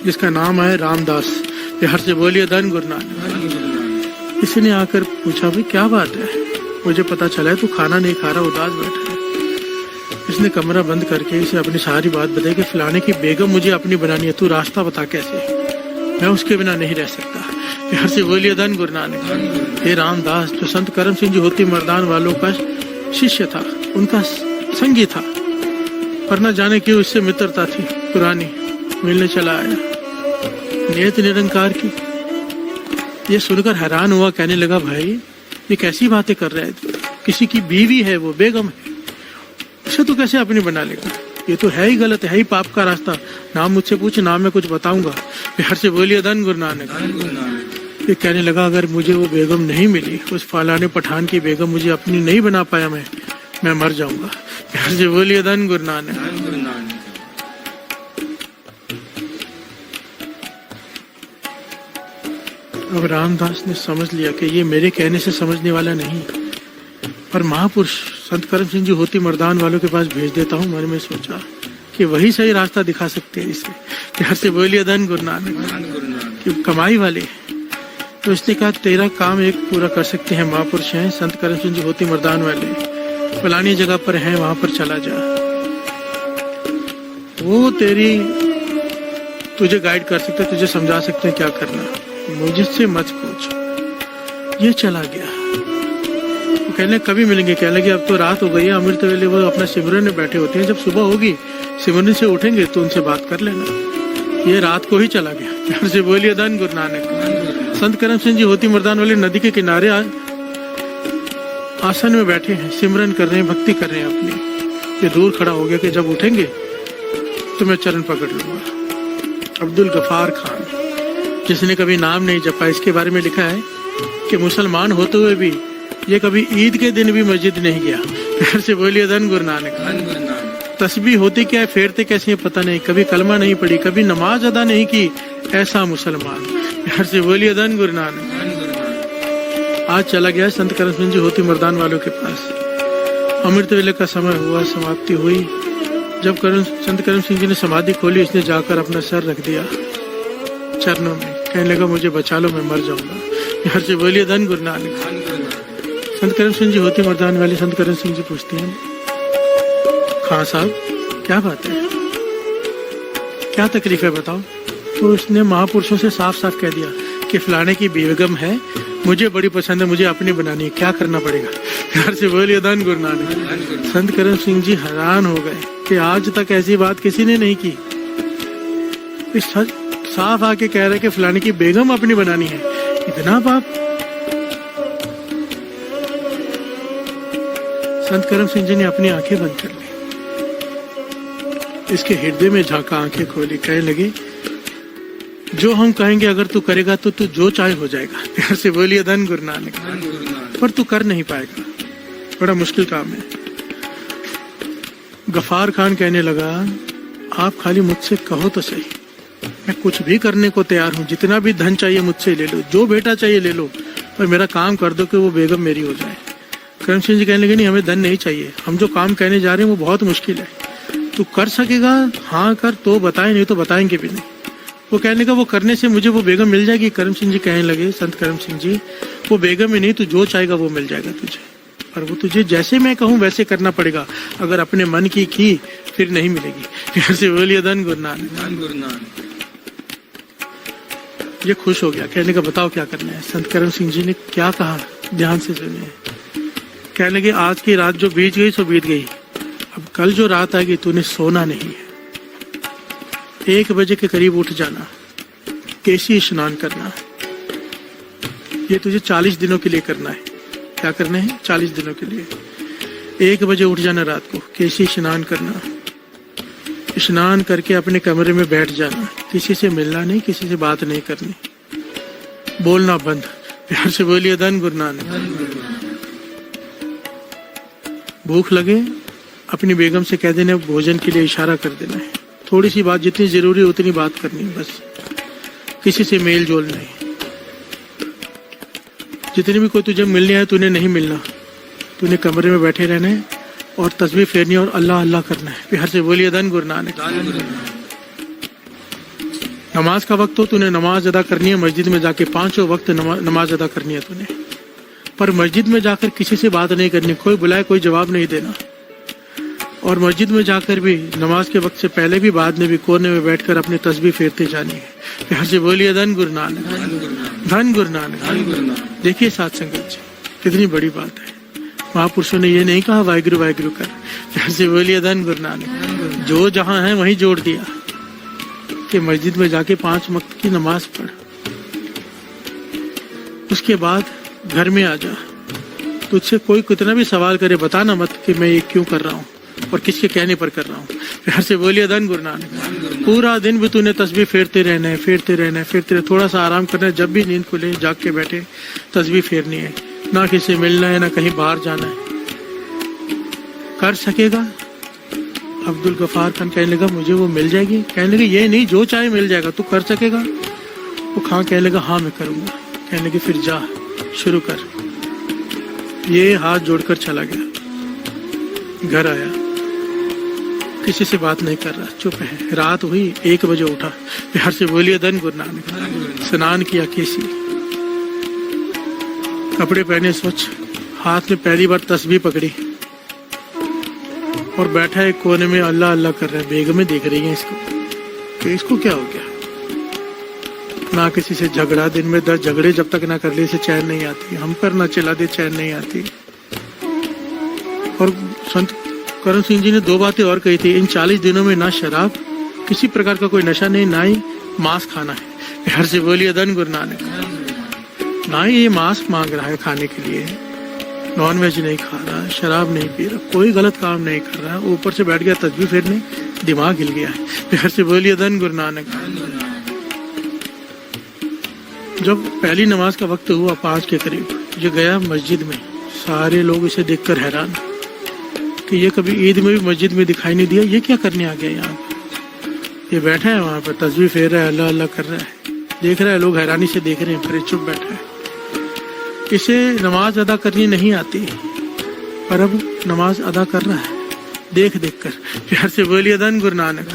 Speaker 4: जिसका नाम है रामदास। बिहार से बोलिए धन गुरु नानक। इसने आकर पूछा भाई क्या बात है, मुझे पता चला है तू खाना नहीं खा रहा, उदास बैठा है। इसने कमरा बंद करके इसे अपनी सारी बात बताई कि फलाने की बेगम मुझे अपनी बनानी है, तू रास्ता बता कैसे, मैं उसके बिना नहीं रह सकता। बिहार से बोलिए धन गुरु नानक। हे रामदास जो संत करम सिंह जी होती मर्दान वालों का शिष्य था, उनका संगी था, पर न जाने क्यों इससे मित्रता थी पुरानी, मिलने चला आया। नियत निरंकार की ये सुनकर हैरान हुआ, कहने लगा भाई ये कैसी बातें कर रहा है, किसी की बीवी है, वो बेगम है, उसे तो कैसे अपनी बना लेगा, ये तो है ही गलत, है ही पाप का रास्ता। नाम मुझसे पूछ, नाम मैं कुछ बताऊंगा। बिहार से बोलिए धन गुरु नानक। ये कहने लगा अगर मुझे वो बेगम नहीं मिली, उस फलाने पठान की बेगम मुझे अपनी नहीं बना पाया, मैं मर जाऊंगा। बिहार से बोलिए धन गुरु नानक। अब रामदास ने समझ लिया कि ये मेरे कहने से समझने वाला नहीं, पर महापुरुष संत करम सिंह जी होती मर्दान वालों के पास भेज देता हूँ। मन में सोचा कि वही सही रास्ता दिखा सकते हैं इसे। बिहार से बोलिए धन गुरु नानक। कि कमाई वाले, तो इसने कहा तेरा काम एक पूरा कर सकते हैं, महापुरुष हैं संत करम सिंह जी होती मर्दान वाले, फलानी जगह पर हैं, वहां पर चला जा, वो तुझे गाइड कर सकते, तुझे समझा सकते हैं क्या करना, मुझसे मत पूछ। ये चला गया। वो कहने कभी मिलेंगे, कहने लगे अब तो रात हो गई है, अमृत वेले वो अपना सिमरन में बैठे होते हैं, जब सुबह होगी सिमरन से उठेंगे तो उनसे बात कर लेना। ये रात को ही चला गया। प्यार से बोलिए धन गुरु नानक। संत करम सिंह जी होती मर्दान वाले नदी के किनारे आसन में बैठे हैं, सिमरन कर रहे हैं, भक्ति कर रहे हैं अपनी। ये दूर खड़ा हो गया कि जब उठेंगे तो मैं चरण पकड़ लूंगा। अब्दुल गफार खान, जिसने कभी नाम नहीं जपा, इसके बारे में लिखा है कि मुसलमान होते हुए भी ये कभी ईद के दिन भी मस्जिद नहीं गया। फिर से बोलिए धन गुरु नानक। तस्बीह होती क्या है, फेरते कैसे पता नहीं, कभी कलमा नहीं पढ़ी, कभी नमाज अदा नहीं की, ऐसा मुसलमान। फिर से बोलिए धन गुरु नानक। आज चला गया संत करम सिंह जी होती मर्दान वालों के पास। अमृत वेले का समय हुआ, समाप्ति हुई। जब संत करम सिंह जी ने समाधि खोली, इसने जाकर अपना सर रख दिया चरणों में, कहने लगा मुझे बचा लो, मैं मर जाऊंगा। यहाँ से बोलिए धन गुरु नानक। संत करम सिंह जी होती मर्दान वाले संत करम सिंह जी पूछते हैं, खां साहब क्या बात है, क्या तकलीफ है बताओ। तो उसने महापुरुषों से साफ साफ कह दिया कि फलाने की बेगम है, मुझे बड़ी पसंद है, मुझे अपनी बनानी है, क्या करना पड़ेगा। घर से बोलिए धन गुरु नानक। संत करम सिंह जी हैरान हो गए कि आज तक ऐसी बात किसी ने नहीं की। इस साफ आके कह रहे कि फलाने की बेगम अपनी बनानी है, इतना पाप। संत करम सिंह जी ने अपनी आंखें बंद कर ली, इसके हृदय में झांका, आंखें खोली, कहने लगे जो हम कहेंगे अगर तू करेगा तो तू जो चाहे हो जाएगा। प्यार से बोलिए धन गुरु नानक। पर तू कर नहीं पाएगा, बड़ा मुश्किल काम है। गफार खान कहने लगा आप खाली मुझसे कहो तो सही, मैं कुछ भी करने को तैयार हूँ, जितना भी धन चाहिए मुझसे ले लो, जो बेटा चाहिए ले लो, पर मेरा काम कर दो कि वो बेगम मेरी हो जाए। करम सिंह जी कहने लगे नहीं, हमें धन नहीं चाहिए, हम जो काम कहने जा रहे हैं वो बहुत मुश्किल है, तू कर सकेगा हाँ कर तो बताए, नहीं तो बताएंगे भी नहीं। वो कहने लगा वो करने से मुझे वो बेगम मिल जाएगी। करम सिंह जी कहने लगे संत करम सिंह जी, वो बेगम ही नहीं, तू जो चाहेगा वो मिल जाएगा तुझे, और वो तुझे जैसे मैं कहूँ वैसे करना पड़ेगा, अगर अपने मन की फिर नहीं मिलेगी। फिर से बोलिए धन गुरु नानक। ये खुश हो गया, कहने का बताओ क्या करना है। संत करम सिंह जी ने क्या कहा, ध्यान से सुनिए। कहने लगे आज की रात जो बीत गई सो बीत गई, अब कल जो रात आएगी तूने सोना नहीं है, 1 बजे के करीब उठ जाना, केसी स्नान करना, ये तुझे 40 दिनों के लिए करना है। क्या करना है? 40 दिनों के लिए 1 बजे उठ जाना रात को, केसी स्नान करना, स्नान करके अपने कमरे में बैठ जाना, किसी से मिलना नहीं, किसी से बात नहीं करनी, बोलना बंद। प्यार से बोलिए धन गुरु नानक। भूख लगे अपनी बेगम से कह देना, भोजन के लिए इशारा कर देना है, थोड़ी सी बात, जितनी जरूरी है उतनी बात करनी है बस, किसी से मेल जोल नहीं। जितने भी कोई तुझे मिलने आए तूने नहीं मिलना, तूने कमरे में बैठे रहना है और तस्बीह फेरनी है और अल्लाह अल्लाह करना है। बिहार से बोलिए धन गुरु नानक। नमाज का वक्त हो, तूने नमाज अदा करनी है मस्जिद में जाके, 5 वक्त नमाज अदा करनी है तूने, पर मस्जिद में जाकर किसी से बात नहीं करनी, कोई बुलाए कोई जवाब नहीं देना। और मस्जिद में जाकर भी नमाज के वक्त से पहले भी बाद में भी कोने में बैठकर अपनी तस्बीह फेरते जानी है। बिहार से बोलिए धन गुरु नानक, धन गुरु नानक। देखिए साथ संगत जी, कितनी बड़ी बात है। महापुरुषों ने ये नहीं कहा वाहिगुरु वाहिगुरु कर, बिहार से बोलिए धन गुरु नानक। जो जहां है वहीं जोड़ दिया कि मस्जिद में जाके 5 वक्त की नमाज पढ़, उसके बाद घर में आ जा। तुझसे कोई कितना भी सवाल करे बताना मत कि मैं ये क्यों कर रहा हूँ और किसके कहने पर कर रहा हूँ। बिहार से बोलिए धन गुरु नानक। पूरा दिन भी तूने तस्बीह फेरते रहना है, फेरते रहना है, फेरते रहना। थोड़ा सा आराम करना है, जब भी नींद खुले जाग के बैठे तस्बीह फेरनी है। ना किसी से मिलना है, ना कहीं बाहर जाना है। कर सकेगा? अब्दुल गफार खान कहने लगा मुझे वो मिल जाएगी। कहने लगे ये नहीं, जो चाहे मिल जाएगा। तू कर सकेगा? वो खान कहने लगा हाँ मैं करूंगा। कहने लगे फिर जा शुरू कर। ये हाथ जोड़कर चला गया, घर आया, किसी से बात नहीं कर रहा, चुप है। रात हुई, 1 बजे उठा। बिहार से बोलिए धन गुरु नानक। स्नान किया, केसी कपड़े पहने स्वच्छ, हाथ में पहली बार तस्बीह पकड़ी और बैठा एक कोने में अल्लाह अल्लाह कर रहा है। बेगमें देख रही हैं इसको कि इसको क्या हो गया। ना किसी से झगड़ा, दिन में 10 झगड़े जब तक ना कर ले इसे चैन नहीं आती। हम पर ना चला दे चैन नहीं आती। और संत करण सिंह जी ने 2 बातें और कही थी। इन 40 दिनों में ना शराब, किसी प्रकार का कोई नशा नहीं, ना ही मांस खाना है। बिहार से बोलिए धन गुरु नानक। ना ही ये मांस मांग रहा है खाने के लिए, नॉन वेज नहीं खा रहा, शराब नहीं पी रहा, कोई गलत काम नहीं कर रहा। ऊपर से बैठ गया तस्बीह फेरने, दिमाग हिल गया है। बिहार से बोलिए धन गुरु नानक। जब पहली नमाज का वक्त हुआ 5 के करीब, ये गया मस्जिद में। सारे लोग इसे देखकर हैरान कि ये कभी ईद में भी मस्जिद में दिखाई नहीं दिया, ये क्या करने आ गया यहाँ पे। ये बैठा है वहां पर तस्बीह फेर रहा है, अल्लाह अल्लाह कर रहा है, देख रहा है, लोग हैरानी से देख रहे हैं, फिर चुप बैठा है। इसे नमाज अदा करनी नहीं आती, पर अब नमाज अदा कर रहा है देख देख कर। प्यार से बोलिए धन गुरु नानक।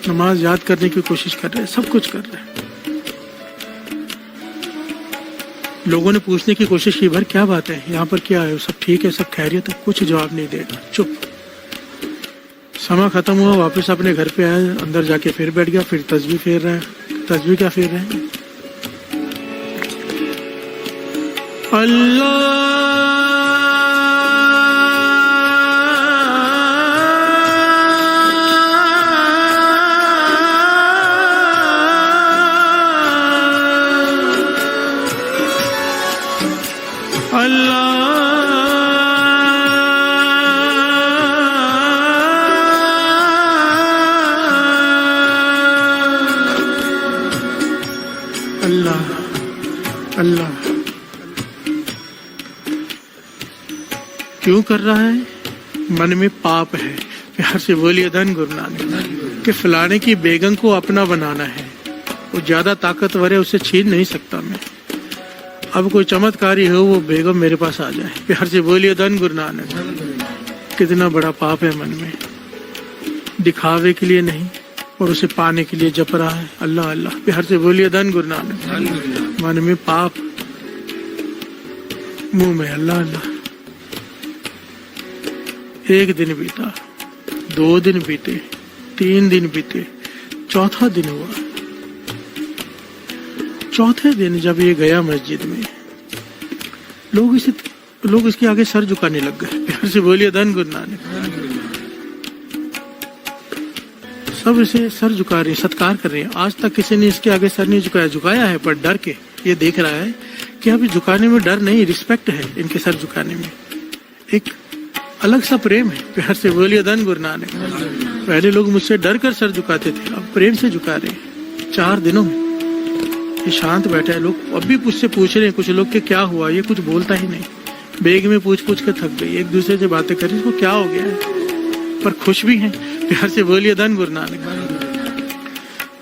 Speaker 4: नमाज याद करने की कोशिश कर रहे हैं, सब कुछ कर रहे हैं। लोगों ने पूछने की कोशिश की, भर क्या बात है, यहाँ पर क्या है, सब ठीक है, सब खैरियत है? कुछ जवाब नहीं देगा, चुप। समय खत्म हुआ, वापस अपने घर पे आया, अंदर जाके फिर बैठ गया, फिर तस्बीह फेर रहा है। तस्बीह क्या फेर रहे हैं? अल्लाह अल्लाह क्यों कर रहा है? मन में पाप है। प्यार से बोलिए धन गुरु नानक। कि फलाने की बेगम को अपना बनाना है, वो ज्यादा ताकतवर है, उसे छीन नहीं सकता मैं। अब कोई चमत्कारी हो, वो बेगम मेरे पास आ जाए। प्यार से बोलिए धन गुरु नानक। कितना बड़ा पाप है मन में, दिखावे के लिए नहीं और उसे पाने के लिए जप रहा है अल्लाह अल्लाह। प्यार से बोलिए धन गुरु नानक। मन में पाप, मुंह में अल्लाह अल्लाह। 1 दिन बीता, 2 दिन बीते, 3 दिन बीते, 4था दिन हुआ। 4थे दिन जब ये गया मस्जिद में, लोग इसके आगे सर झुकाने लग गए। प्यार से बोलिए धन गुरु नानक। सब इसे सर झुका रहे हैं, सत्कार कर रहे हैं। आज तक किसी ने इसके आगे सर नहीं झुकाया, झुकाया है पर डर के। ये देख रहा है कि अभी झुकाने में डर नहीं, रिस्पेक्ट है इनके सर झुकाने में, एक अलग सा प्रेम है। प्यार से बोलिए धन गुरु नानक। पहले लोग मुझसे डर कर सर झुकाते थे, अब प्रेम से झुका रहे हैं। 4 दिनों में ये शांत बैठा है। लोग अब भी मुझसे पूछ रहे हैं, कुछ लोग के क्या हुआ, ये कुछ बोलता ही नहीं। बेग में पूछ पूछ कर थक गई, एक दूसरे से बातें कर रही, इसको क्या हो गया है, पर खुश भी हैं। प्यार से बोलिए धन गुरु नानक।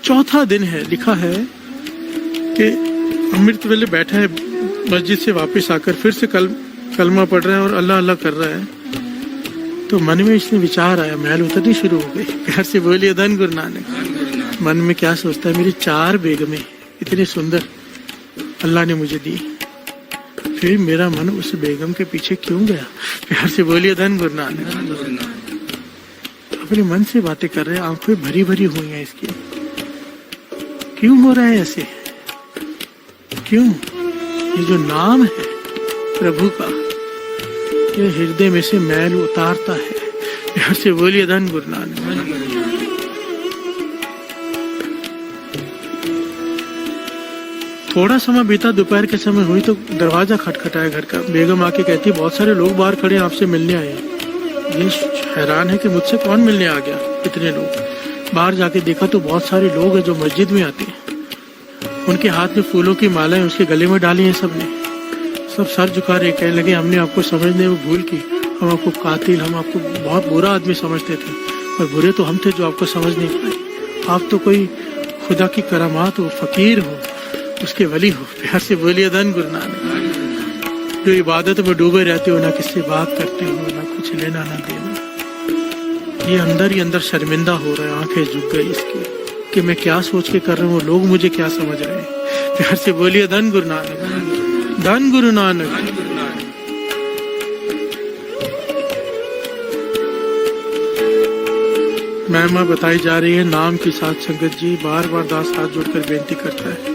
Speaker 4: 4था दिन है, लिखा है कि अमृत वेले बैठा है मस्जिद से वापस आकर फिर से कलमा पढ़ रहा है और अल्लाह अल्लाह कर रहा है, तो मन में इसने विचार आया, मैल उतरनी शुरू हो गई। प्यार से बोलिए धन गुरु नानक। मन में क्या सोचता है, मेरी 4 बेगमें इतनी सुंदर अल्लाह ने मुझे दी, फिर मेरा मन उस बेगम के पीछे क्यों गया? प्यार से बोलिए धन गुरु नानक। अपने मन से बातें कर रहे हैं, आंखें भरी भरी हुई हैं इसकी। क्यों हो रहा है ऐसे? क्यों? ये जो नाम है प्रभु का, ये हृदय में से मैल उतारता है। प्यार से बोलिए धन गुरु नानक। थोड़ा समय बीता, दोपहर के समय हुई तो दरवाजा खटखटाया घर का। बेगम आके कहती है बहुत सारे लोग बाहर खड़े हैं, आपसे मिलने आए हैं। ये हैरान है कि मुझसे कौन मिलने आ गया, इतने लोग। बाहर जाके देखा तो बहुत सारे लोग हैं जो मस्जिद में आते हैं। उनके हाथ में फूलों की मालाएं उसके गले में डाली हैं सबने। सब सर झुका रहे, कहने लगे हमने आपको समझने में भूल की, हम आपको कातिल, हम आपको बहुत बुरा आदमी समझते थे, पर बुरे तो हम थे जो आपको समझ नहीं पाए। आप तो कोई खुदा की करामात हो, फकीर हो, उसके वली हो। प्यार से बोलिए धन गुरु नानक। जो इबादत में डूबे रहते हो, ना किससे बात करते हो, ना कुछ लेना ना देना। ये अंदर ही अंदर शर्मिंदा हो रहा है, आंखें झुक गई इसकी कि मैं क्या सोच के कर रहा हूँ, लोग मुझे क्या समझ रहे हैं। प्यार से बोलिए धन गुरु नानक। धन गुरु नानक। महिमा बताई जा रही है नाम की साथ संगत जी। बार बार दास हाथ जोड़कर बेनती करता है,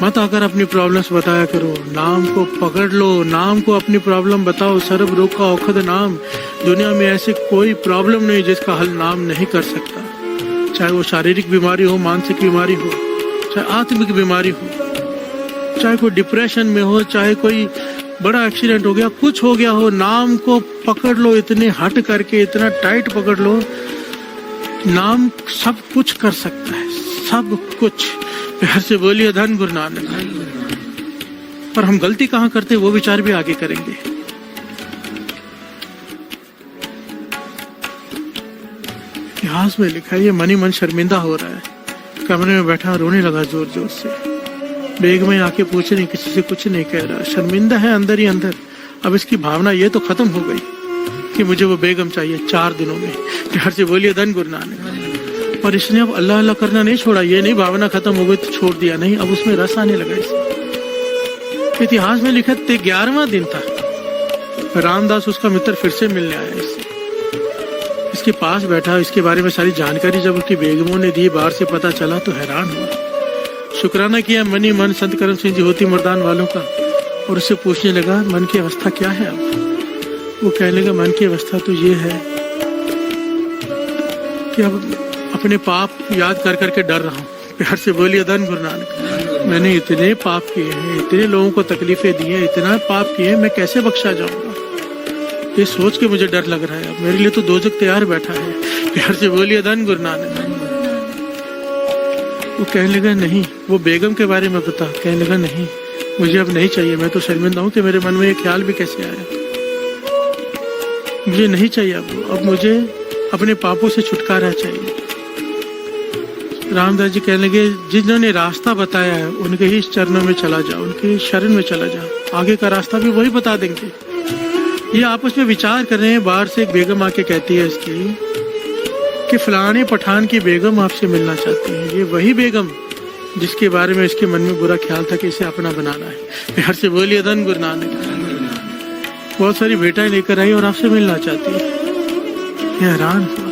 Speaker 4: मत आकर अपनी प्रॉब्लम्स बताया करो, नाम को पकड़ लो, नाम को अपनी प्रॉब्लम बताओ। सर्व रोग का औषध नाम। दुनिया में ऐसे कोई प्रॉब्लम नहीं जिसका हल नाम नहीं कर सकता, चाहे वो शारीरिक बीमारी हो, मानसिक बीमारी हो, चाहे आत्मिक बीमारी हो, चाहे कोई डिप्रेशन में हो, चाहे कोई बड़ा एक्सीडेंट हो गया, कुछ हो गया हो, नाम को पकड़ लो, इतने हट करके, इतना टाइट पकड़ लो। नाम सब कुछ कर सकता है, सब कुछ। प्यार से बोलिए धन गुरु नानक। पर हम गलती कहाँ करते वो विचार भी आगे करेंगे। इतिहास में लिखा है, ये मन ही मन शर्मिंदा हो रहा है। कमरे में बैठा रोने लगा जोर जोर से। बेगमें आके पूछ रही, किसी से कुछ नहीं कह रहा, शर्मिंदा है अंदर ही अंदर। अब इसकी भावना ये तो खत्म हो गई कि मुझे वो बेगम चाहिए 4 दिनों में। प्यार से बोलिए धन गुरु नानक। और इसने अब अल्लाह अल्लाह करना नहीं छोड़ा। ये नहीं भावना खत्म हो गई तो छोड़ दिया, नहीं, अब उसमें रस आने लगा इसे। इतिहास में लिखा 11वां दिन था, रामदास उसका मित्र फिर से मिलने आया इससे। इसके पास बैठा, इसके बारे में सारी जानकारी जब उसकी बेगमों ने दी, बाहर से पता चला तो हैरान हुआ। शुक्राना किया मनी मन संत करम सिंह जी होती मर्दान वालों का, और उससे पूछने लगा मन की अवस्था क्या है अब। वो कहने लगा मन की अवस्था तो ये है कि अब अपने पाप याद कर करके डर रहा हूँ। प्यार से बोलिए धन गुरु नानक। मैंने इतने पाप किए हैं, इतने लोगों को तकलीफें दी हैं, इतना पाप किए हैं, मैं कैसे बख्शा जाऊंगा, ये सोच के मुझे डर लग रहा है। अब मेरे लिए तो दोजख तैयार बैठा है। प्यार से बोलिए धन गुरु नानक। वो कहने लगा नहीं, वो बेगम के बारे में बता। कहने लगा नहीं, मुझे अब नहीं चाहिए। मैं तो शर्मिंदा हूँ कि मेरे मन में ये ख्याल भी कैसे आया। मुझे नहीं चाहिए अब मुझे अपने पापों से छुटकारा चाहिए। रामदास जी कहने लगे, जिन्होंने रास्ता बताया है उनके ही चरणों में चला जा, उनके शरण में चला जा, आगे का रास्ता भी वही बता देंगे। ये आपस में विचार कर रहे हैं। बाहर से एक बेगम आके कहती है इसकी कि फलाने पठान की बेगम आपसे मिलना चाहती है। ये वही बेगम जिसके बारे में इसके मन में बुरा ख्याल था कि इसे अपना बनाना है। प्यार से बोलिए धन गुरु नानक। बहुत सारी बेटाएं लेकर आई और आपसे मिलना चाहती है। ये हैरान हुआ,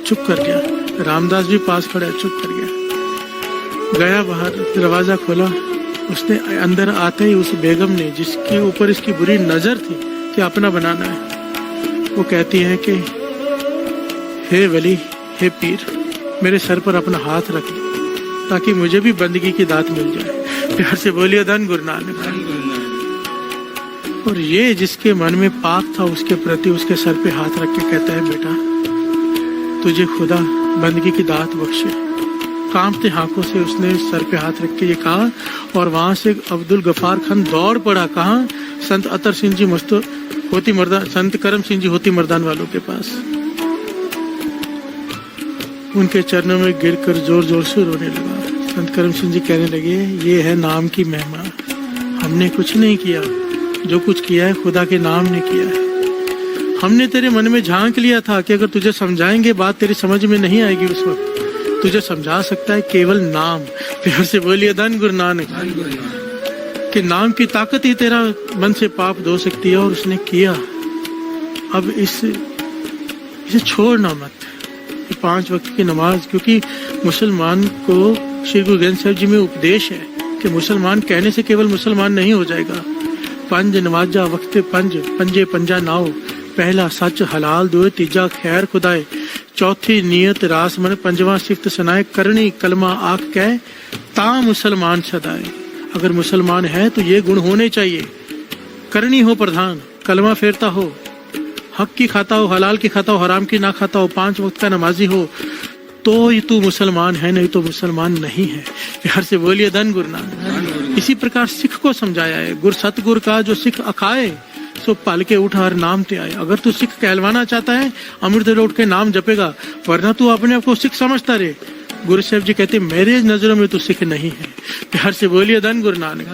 Speaker 4: चुप कर गया। रामदास भी पास खड़ा, चुप कर गया। गया बाहर, दरवाजा खोला। उसने अंदर आते ही उस बेगम ने, जिसके ऊपर इसकी बुरी नजर थी कि अपना बनाना है, वो कहती है कि हे वली, हे पीर, मेरे सर पर अपना हाथ रख ताकि मुझे भी बंदगी की दात मिल जाए। प्यार से बोलिए धन गुरु नानक। और ये जिसके मन में पाप था उसके प्रति उसके सर पे हाथ रख के कहता है, बेटा तुझे खुदा बंदगी की दात बख्शे। कांपते हाथों से उसने सर पे हाथ रख के ये कहा, और वहां से अब्दुल गफार खान दौड़ पड़ा। कहाँ? संत अतर सिंह जी होती मर्दान, संत करम सिंह जी होती मर्दान वालों के पास। उनके चरणों में गिरकर जोर जोर से रोने लगा। संत करम सिंह जी कहने लगे, ये है नाम की महिमा। हमने कुछ नहीं किया, जो कुछ किया है खुदा के नाम ने किया है। हमने तेरे मन में झांक लिया था कि अगर तुझे समझाएंगे बात तेरी समझ में नहीं आएगी, उस वक्त तुझे समझा सकता है केवल नाम। प्यार से बोलिए धन गुरु नानक, कि नाम की ताकत ही तेरा मन से पाप धो सकती है, और उसने किया। अब इसे छोड़ना मत, 5 वक्त की नमाज, क्योंकि मुसलमान को श्री गुरु ग्रंथ साहिब जी में उपदेश है कि मुसलमान कहने से केवल मुसलमान नहीं हो जाएगा। पंज नवाजा वक्त पंज, पंजे पंजा नाओ, पहला सच हलाल दोए, तीजा खैर खुदाए, चौथी नियत रास मन, पंजवा सिफ्त सनाए, करनी कलमा आख कह ता मुसलमान सदाए। अगर मुसलमान है तो ये गुण होने चाहिए, करनी हो प्रधान, कलमा फेरता हो, हक की खाता हो, हलाल की खाता हो, हराम की ना खाता हो, 5 वक्त का नमाजी हो, तो ही तू मुसलमान है, नहीं तो मुसलमान नहीं है। प्यार से बोलिए धन गुरु नानक। इसी प्रकार सिख को समझाया है, गुर सतगुर का जो सिख अखाए, सो पल के उठ हर नाम ते आए। अगर तू सिख कहलवाना चाहता है, अमृत वेले उठ के नाम जपेगा, वरना तू अपने आप को सिख समझता रहे। गुरु साहब जी कहते मेरे नजरों में तो सिख नहीं है। प्यार से बोलिए धन गुरु नानक।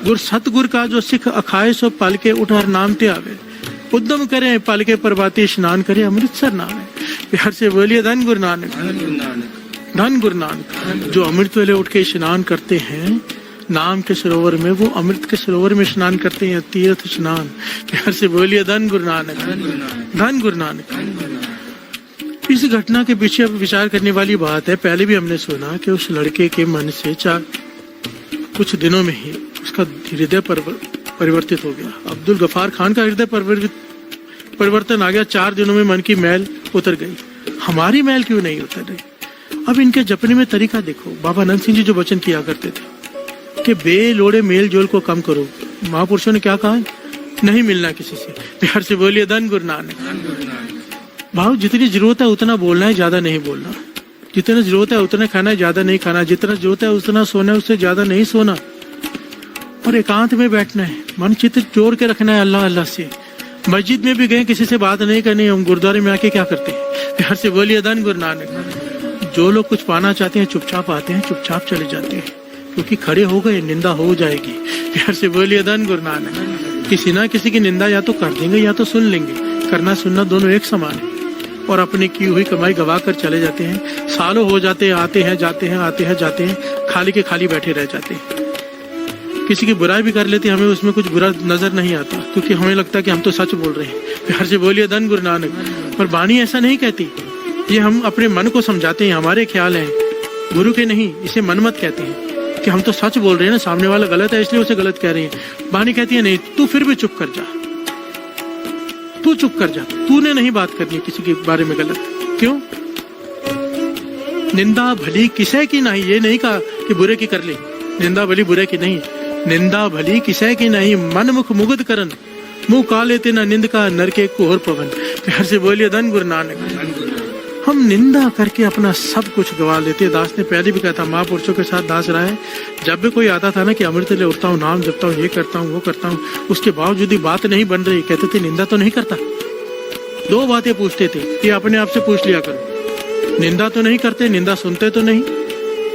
Speaker 4: गुर सतगुर का जो सिख अखाए, सो पल के उठ हर नाम ते आवे। उद्यम करें पल के प्रभाती स्नान करें, अमृतसर नाम है। प्यार से बोलिए धन गुरु नानक, धन गुरु नानक। जो अमृत वेले उठ के स्नान करते हैं नाम के सरोवर में, वो अमृत के सरोवर में स्नान करते हैं, तीर्थ स्नान। प्यार से बोलिए धन गुरु नानक, धन गुरु नानक। इस घटना के पीछे अब विचार करने वाली बात है, पहले भी हमने सुना कि उस लड़के के मन से कुछ दिनों में ही उसका हृदय परिवर्तित हो गया। अब्दुल गफार खान का हृदय परिवर्तन आ गया, 4 दिनों में मन की मैल उतर गई। हमारी मैल क्यों नहीं उतर रही? अब इनके जपने में तरीका देखो। बाबा नंद सिंह जी जो वचन किया करते थे कि बेलोड़े मेल जोल को कम करो, महापुरुषों ने क्या कहा? नहीं मिलना किसी से। प्यार से बोलिए धन गुरु नानक। भाव जितनी जरूरत है उतना बोलना है, ज्यादा नहीं बोलना। जितना जरूरत है उतना खाना है, ज्यादा नहीं खाना। जितना जरूरत है उतना सोना है, उससे ज्यादा नहीं सोना। और एकांत में बैठना है, मन चित्त जोड़ के रखना है अल्लाह अल्लाह से। मस्जिद में भी गए, किसी से बात नहीं करनी। हम गुरुद्वारे में आके क्या करते हैं? प्यार से बोलिए धन गुरु नानक। जो लोग कुछ पाना चाहते हैं चुपचाप आते हैं, चुपचाप चले जाते हैं, क्योंकि खड़े हो गए निंदा हो जाएगी। प्यार से बोलिए धन गुरु नानक। किसी ना किसी की निंदा या तो कर देंगे या तो सुन लेंगे, करना सुनना दोनों एक समान है। और अपनी की हुई कमाई गवा कर चले जाते हैं। सालों हो जाते हैं, आते हैं जाते हैं, आते हैं जाते हैं, खाली के खाली बैठे रह जाते हैं। किसी की बुराई भी कर लेते हैं, हमें उसमें कुछ बुरा नजर नहीं आता, क्योंकि हमें लगता है कि हम तो सच बोल रहे हैं। प्यार से बोलिए धन गुरु नानक। पर वाणी ऐसा नहीं कहती, ये हम अपने मन को समझाते हैं, हमारे ख्याल हैं, गुरु के नहीं। इसे मन मत कहते हैं कि हम तो सच बोल रहे हैं ना, सामने वाला गलत है इसलिए उसे गलत कह रहे हैं। वाणी कहती है नहीं, तू फिर भी चुप कर जा, तू चुप कर जा, तूने नहीं बात करनी किसी के बारे में गलत। क्यों? निंदा भली किसे की नहीं, ये नहीं कहा कि बुरे की कर ले। निंदा भली बुरे की नहीं, निंदा भली किसे की नहीं, मन मुख मुग्ध करन, मुंह काले तेना निंद का नरके कोहर पवन। प्यार से बोलिए धन गुरु नानक। हम निंदा करके अपना सब कुछ गवा लेते। दास ने पहले भी कहा था, महापुरुषों के साथ दास रहा है, जब भी कोई आता था ना कि अमृत ले उठता हूँ, नाम जपता हूँ, ये करता हूँ, वो करता हूँ, उसके बावजूद बात नहीं बन रही, कहते थे निंदा तो नहीं करता। 2 बातें पूछते थे, ये अपने आप से पूछ लिया करो, निंदा तो नहीं करते, निंदा सुनते तो नहीं,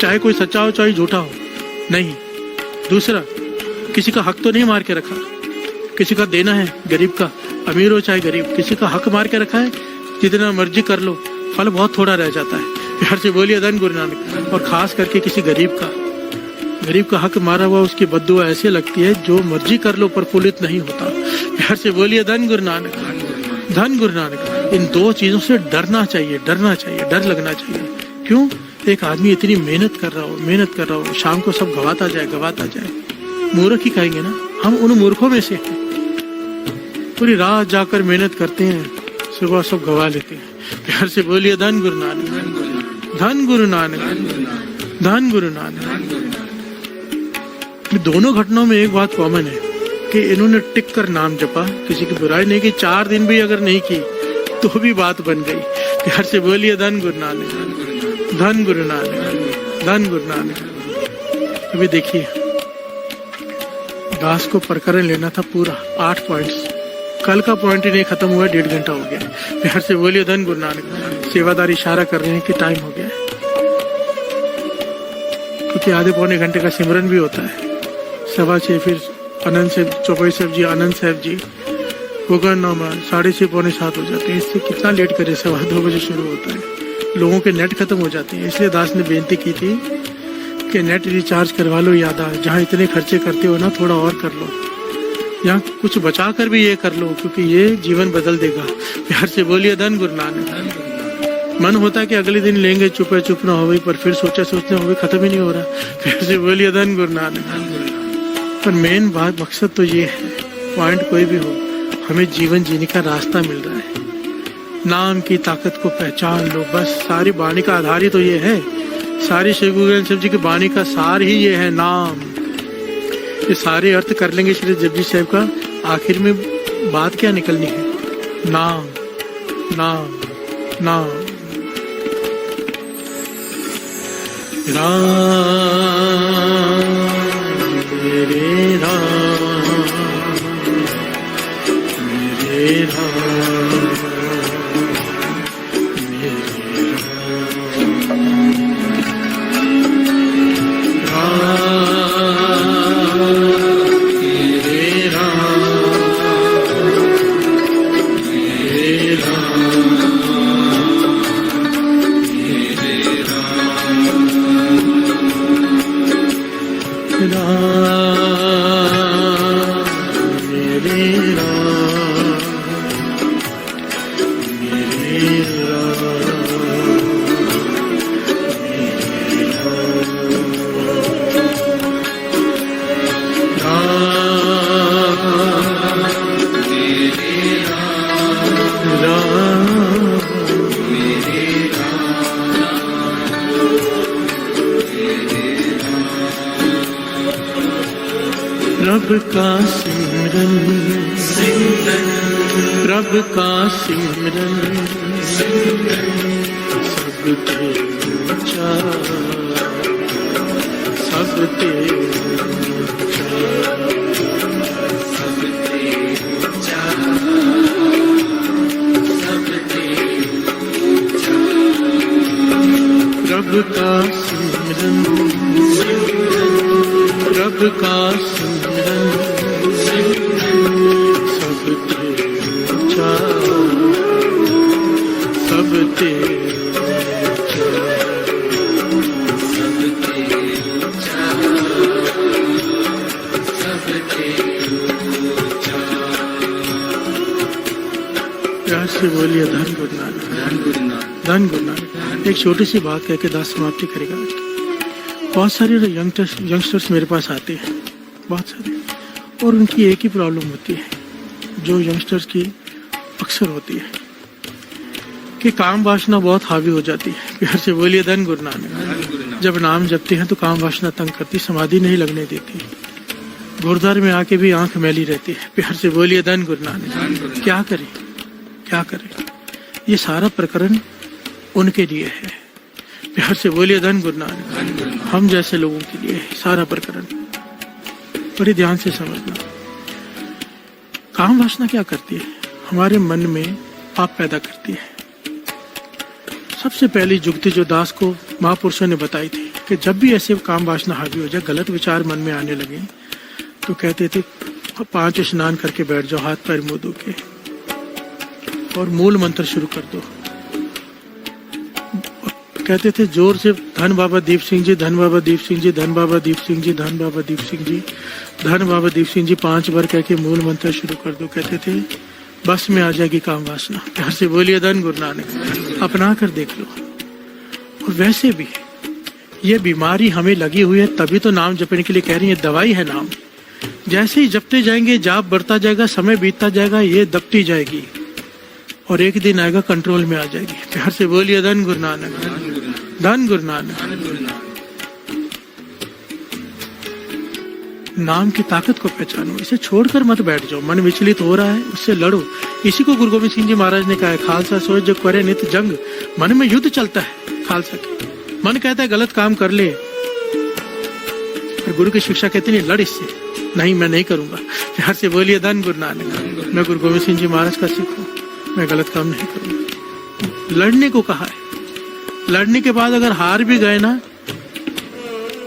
Speaker 4: चाहे कोई सच्चा हो चाहे झूठा हो, नहीं। दूसरा, किसी का हक तो नहीं मार के रखा। किसी का देना है, गरीब का, अमीर हो चाहे गरीब, किसी का हक मार के रखा है, जितना मर्जी कर लो, फल बहुत थोड़ा रह जाता है। प्यार से बोलिए धन गुरु नानक। और खास करके किसी गरीब का हक मारा हुआ, उसकी बद्दुआ ऐसे लगती है जो मर्जी कर लो प्रफुल्लित नहीं होता। प्यार से बोलिए धन गुरु नानक, धन गुरु नानक। इन 2 चीजों से डरना चाहिए, डरना चाहिए, डर लगना चाहिए। क्यों? एक आदमी इतनी मेहनत कर रहा हो, शाम को सब गवाता जाए। मूर्ख ही कहेंगे ना, हम उन मूर्खों में से हैं। पूरी रात जाकर मेहनत करते हैं, सुबह सब गवा लेते हैं। प्यार से बोलिए धन गुरु नानक, धन गुरु नानक, धन गुरु नानक। दोनों घटनाओं में एक बात कॉमन है कि इन्होंने टिक कर नाम जपा, किसी की बुराई नहीं की। 4 दिन भी अगर नहीं की तो भी बात बन गई। प्यार से बोलिए धन गुरु नानक, धन गुरु नानक, धन गुरु नानक। अभी देखिए, दास को प्रकरण लेना था पूरा 8 पॉइंट्स, कल का पॉइंट ही नहीं खत्म हुआ, 1.5 घंटा हो गया। प्यार से बोलिए धन गुरु नानक। सेवादार इशारा कर रहे हैं कि टाइम हो गया है, कि आधे पौने घंटे का सिमरन भी होता है। 6:15 फिर आनंद साहब, चौपाई साहब जी, आनंद साहब जी, गोगन नौमा 6:30 पौने 7 हो जाते हैं। इससे कितना लेट करे, 2:15 बजे शुरू होता है। लोगों के नेट खत्म हो जाते हैं। इसलिए दास ने बेनती की थी कि नेट रिचार्ज करवा लो यादा, जहाँ इतने खर्चे करते हो ना थोड़ा और कर लो, यहाँ कुछ बचा कर भी ये कर लो, क्योंकि ये जीवन बदल देगा। प्यार से बोलिए धन गुरु नानक। मन होता है कि अगले दिन लेंगे, चुप ना हो गई, पर फिर सोचते हो गई, खत्म ही नहीं हो रहा। प्यार से बोलिए धन गुरु नानक। पर मेन बात, मकसद तो ये है, पॉइंट कोई भी हो, हमें जीवन जीने का रास्ता मिल रहा है। नाम की ताकत को पहचान लो, बस। सारी वाणी का आधार ही तो ये है, सारी श्री गुरु ग्रंथ साहिब जी की वाणी का सार ही ये है, नाम। ये सारे अर्थ कर लेंगे श्री जपजी साहब का, आखिर में बात क्या निकलनी है? नाम, नाम, नाम। राम मेरे राम, मेरे राम, रब का सिमरन, रब का सिमरन, सबते ऊंचा, सबते ऊंचा, सबते ऊंचा, सबते ऊंचा। रब का सिमरन, रब का सिमरन, सबते ऊंचा, सबते ऊंचा, सबते ऊंचा, सबते ऊंचा। प्यार से बोलिए धन गुरु नानक, धन गुरु नानक, धन गुरु नानक। एक छोटी सी बात कह के दास समाप्ति करेगा। बहुत सारे यंगस्टर्स मेरे पास आते हैं, बहुत सारे, और उनकी एक ही प्रॉब्लम होती है, जो यंगस्टर्स की अक्सर होती है, कि काम वासना बहुत हावी हो जाती है। प्यार से बोलिए धन गुरु नानक। जब नाम जपते हैं तो काम वासना तंग करती, समाधि नहीं लगने देती, गुरुद्वारे में आके भी आंख मैली रहती है। प्यार से बोलिए धन गुरु नानक। क्या करें, क्या करें? ये सारा प्रकरण उनके लिए है। प्यार से बोलिए धन गुरु नानक। हम जैसे लोगों के लिए सारा प्रकरण, बड़े ध्यान से समझना। काम वासना क्या करती है? हमारे मन में पाप पैदा करती है। सबसे पहली जुक्ति जो दास को महापुरुषों ने बताई थी कि जब भी ऐसे काम वासना हावी हो जाए, गलत विचार मन में आने लगे, तो कहते थे 5 स्नान करके बैठ जाओ, हाथ पैर मुंह धो के, और मूल मंत्र शुरू कर दो। कहते थे जोर से, धन बाबा दीप सिंह जी, धन बाबा दीप सिंह जी, धन बाबा दीप सिंह जी, धन बाबा दीप सिंह जी, धन बाबा दीप सिंह जी 5 बार कह के मूल मंत्र शुरू कर दो। कहते थे बस में आ जाएगी काम वासना। प्यार से बोलिए धन गुरु नानक। अपना कर देख लो। और वैसे भी ये बीमारी हमें लगी हुई है, तभी तो नाम जपने के लिए कह रही है, दवाई है नाम। जैसे ही जपते जाएंगे, जाप बढ़ता जाएगा, समय बीतता जाएगा, ये दबती जाएगी, और एक दिन आएगा कंट्रोल में आ जाएगी। प्यार से बोलिए धन गुरु नानक, धन गुरु नानक। नाम की ताकत को पहचानो, इसे छोड़कर मत बैठ जाओ। मन विचलित हो रहा है, उससे लड़ो। इसी को गुरु गोविंद सिंह जी महाराज ने कहा है, खालसा सोच जो करे नित जंग। मन में युद्ध चलता है खालसा के। मन कहता है गलत काम कर ले, पर गुरु की शिक्षा कहती नहीं, लड़ इससे। नहीं, मैं नहीं करूंगा। प्यार से बोलिए धन गुरु नानक। मैं गुरु गोविंद सिंह जी महाराज का सिख हूँ, मैं गलत काम नहीं करूंगा। लड़ने को कहा है। लड़ने के बाद अगर हार भी गए ना,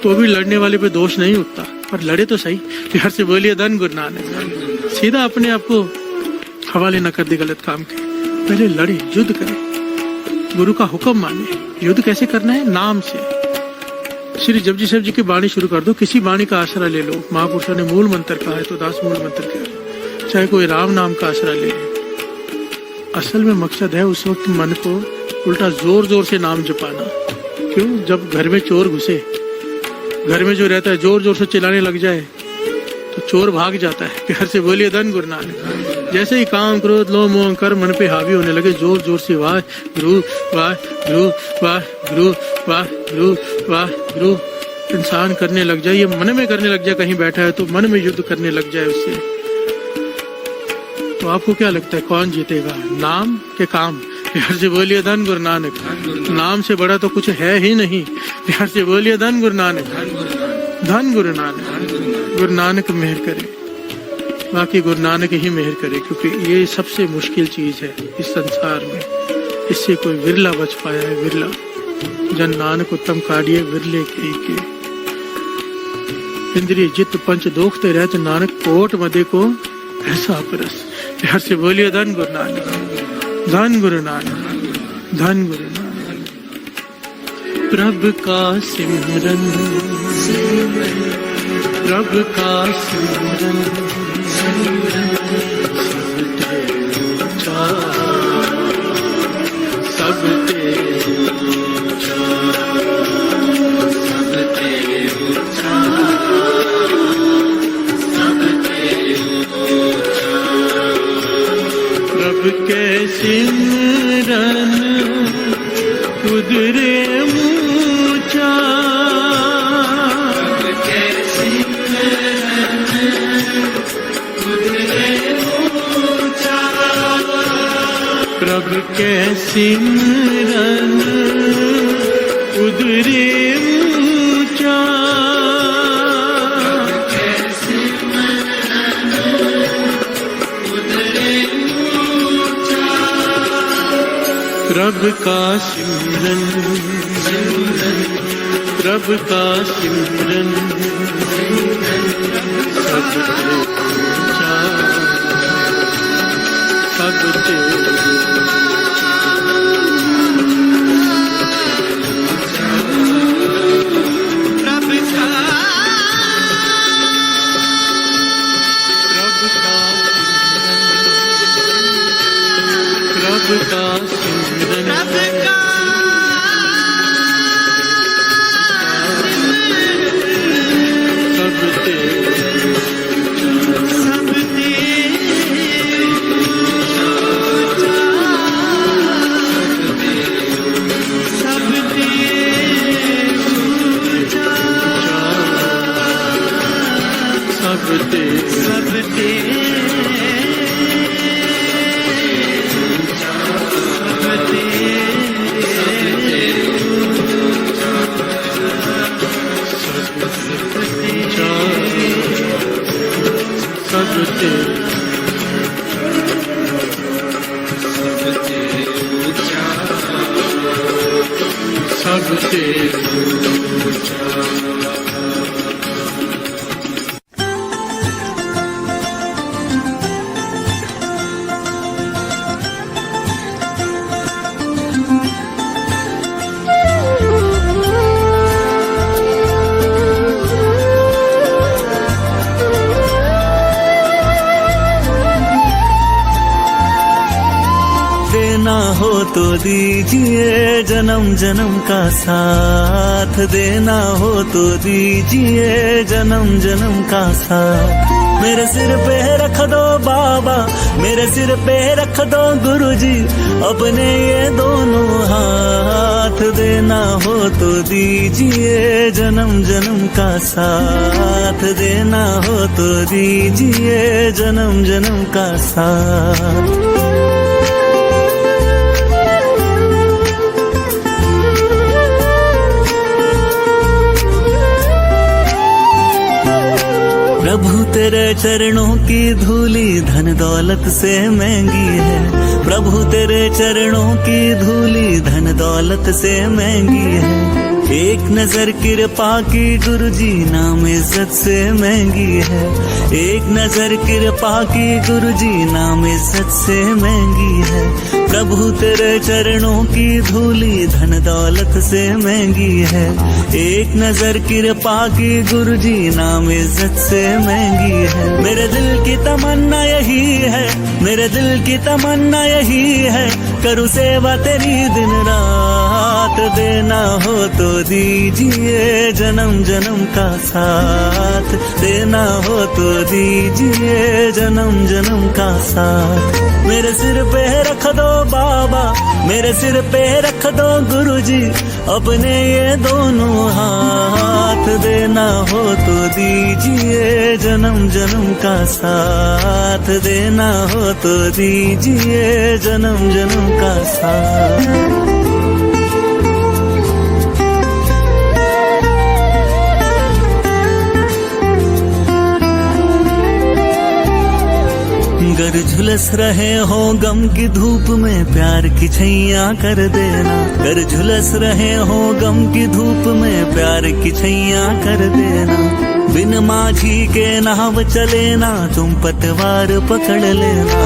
Speaker 4: तो भी लड़ने वाले पे दोष नहीं उठता, पर लड़े तो सही। प्यार से बोलिए धन गुरु नानक। सीधा अपने आप को हवाले न कर दे गलत काम के, पहले लड़े, युद्ध करे, गुरु का हुक्म माने। युद्ध कैसे करना है? नाम से। श्री जपजी साहब जी की वाणी शुरू कर दो, किसी वाणी का आसरा ले लो। महापुरुषों ने मूल मंत्र कहा है तो दास मूल मंत्र कहा, चाहे कोई राम नाम का आसरा ले ले। असल में मकसद है उस वक्त मन को उल्टा जोर जोर से नाम जपाना। क्यों? जब घर में चोर घुसे, घर में जो रहता है जोर जोर से चिल्लाने लग जाए तो चोर भाग जाता है। प्यार से बोलिए धन गुरु नानक। जैसे ही काम क्रोध लोभ मोह कर मन पे हावी होने लगे, जोर जोर से वाह गुरु वाह गुरु वाह गुरु वाह गुरु वाह गुरु इंसान करने लग जाए, ये मन में करने लग जाए, कहीं बैठा है तो मन में युद्ध करने लग जाए उससे, तो आपको क्या लगता है कौन जीतेगा, नाम के काम? प्यार से बोलिए धन गुरु नानक। नाम से बड़ा तो कुछ है ही नहीं। प्यार से बोलिए धन गुरु नानक, धन गुरु नानक। गुरु नानक मेहर करे, बाकी गुरु नानक ही मेहर करे, क्योंकि ये सबसे मुश्किल चीज है इस संसार में। इससे कोई विरला बच पाया है, विरला। जन नानक उत्तम काढ़िए विरले के इंद्रिय जित पंच दोखते रहते, नानक कोट मदे को ऐसा परस। प्यार से बोलिए धन गुरु नानक, धन गुरु नानक, धन गुरु नानक। प्रभु का सिमरन, प्रभु का सिमरन, सब तेरे प्रभु के सिमरन उदरे ऊंचा, प्रभु के सिमरन उदरे ऊंचा, प्रभु का सिमरन, प्रभु का सिमरन सब ऊंचा, सब तेरे प्रभु का सिमरन, सब तेरे, सब
Speaker 5: तो दीजिए जन्म जन्म का साथ, देना हो तो दीजिए जन्म जन्म का साथ। मेरे सिर पे रख दो बाबा, मेरे सिर पे रख दो गुरुजी, अपने ये दोनों हाथ। देना हो तो दीजिए जन्म जन्म का साथ, देना हो तो दीजिए जन्म जन्म का साथ। प्रभु तेरे चरणों की धूली धन दौलत से महंगी है, प्रभु तेरे चरणों की धूली धन दौलत से महंगी है। एक नजर कृपा की गुरु जी नाम इज्जत से महंगी है। एक नजर कृपा की गुरु जी नाम इज्जत से महंगी है। प्रभु तेरे चरणों की धूली धन दौलत से महंगी है। एक नजर कृपा की गुरु जी नाम इज्जत से महंगी है। मेरे दिल की तमन्ना यही है, मेरे दिल की तमन्ना यही है, करूँ सेवा तेरी दिन रात। देना हो तो दीजिए जन्म जन्म का साथ, देना हो तो दीजिए जन्म जन्म का साथ। मेरे सिर पे रख दो बाबा, मेरे सिर पे रख दो गुरुजी अपने ये दोनों हाथ। देना हो तो दीजिए जन्म जन्म का साथ, देना हो तो दीजिए जन्म जन्म का साथ। गर झुलस रहे हो गम की धूप में प्यार की छैया कर देना। गर झुलस रहे हो गम की धूप में प्यार की छैया कर देना। बिन माझी के नाव चले ना तुम पतवार पकड़ लेना।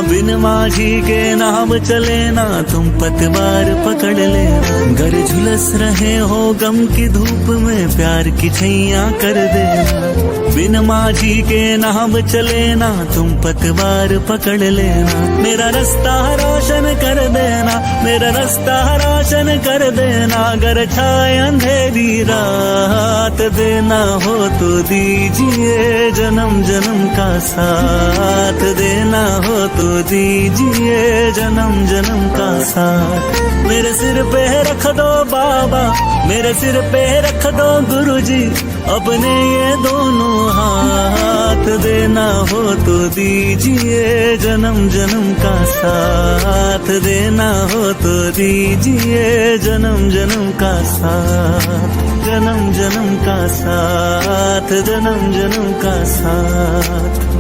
Speaker 5: बिन माझी के नाव चले ना तुम पतवार पकड़ लेना। गर झुलस रहे हो गम की धूप में प्यार की छैया कर देना। बिन माझी के नाव चले ना तुम पतवार पकड़ लेना। मेरा रास्ता रोशन कर देना, मेरा रास्ता रोशन कर देना। अगर छाए अंधेरी रात, देना हो तो दीजिए जन्म जन्म का साथ। देना हो तो दीजिए जन्म जन्म का साथ। मेरे सिर पे रख दो बाबा, मेरे सिर पे रख दो गुरुजी अपने ये दोनों हाथ। देना हो तो दीजिए जन्म जन्म का साथ, देना हो तो दीजिए जन्म जन्म का साथ। जन्म जन्म का साथ, जन्म जन्म का साथ।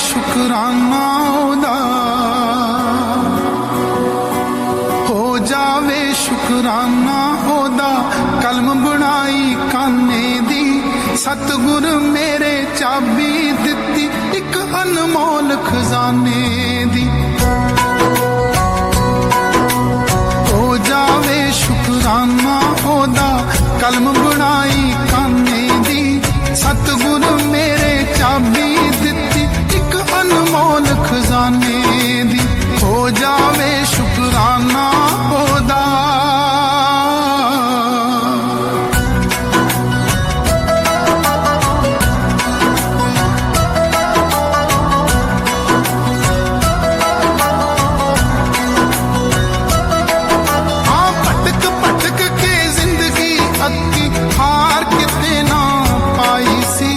Speaker 1: शुकराना ओदा हो जावे, शुकराना ओदा कलम बनाई काने दी। सतगुर मेरे चाबी दिती एक अनमोल खजाने दी। हो जावे शुकराना ओदा कलम बनाई काने दी। सतगुर मेरे चाबी दिती अनमोल खजाने दी। हो जावे शुकराना ओदा। हाँ भटक भटक के जिंदगी अक्की हार किते ना पाई सी।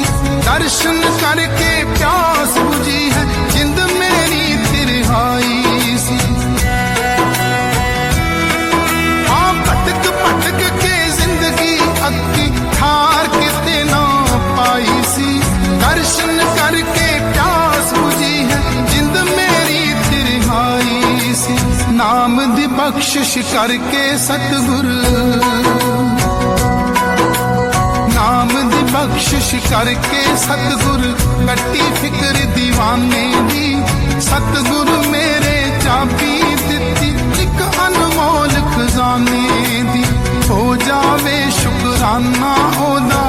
Speaker 1: दर्शन करके प्यास बुझी है जिंद मेरी तिरहाई सी। हाँ भटक भटक के जिंदगी अक्की हार किते ना पाई सी। दर्शन करके प्यास बुझी है जिंद मेरी तिरहाई सी। नाम दी बख्शिश करके सतगुर, नाम दी बख्शिश करके सतगुर कट्टी फिक्र दीवाने दी। सतगुर मेरे चाबी दिती एक अनमोल खजाने दी। हो जावे शुकराना ओदा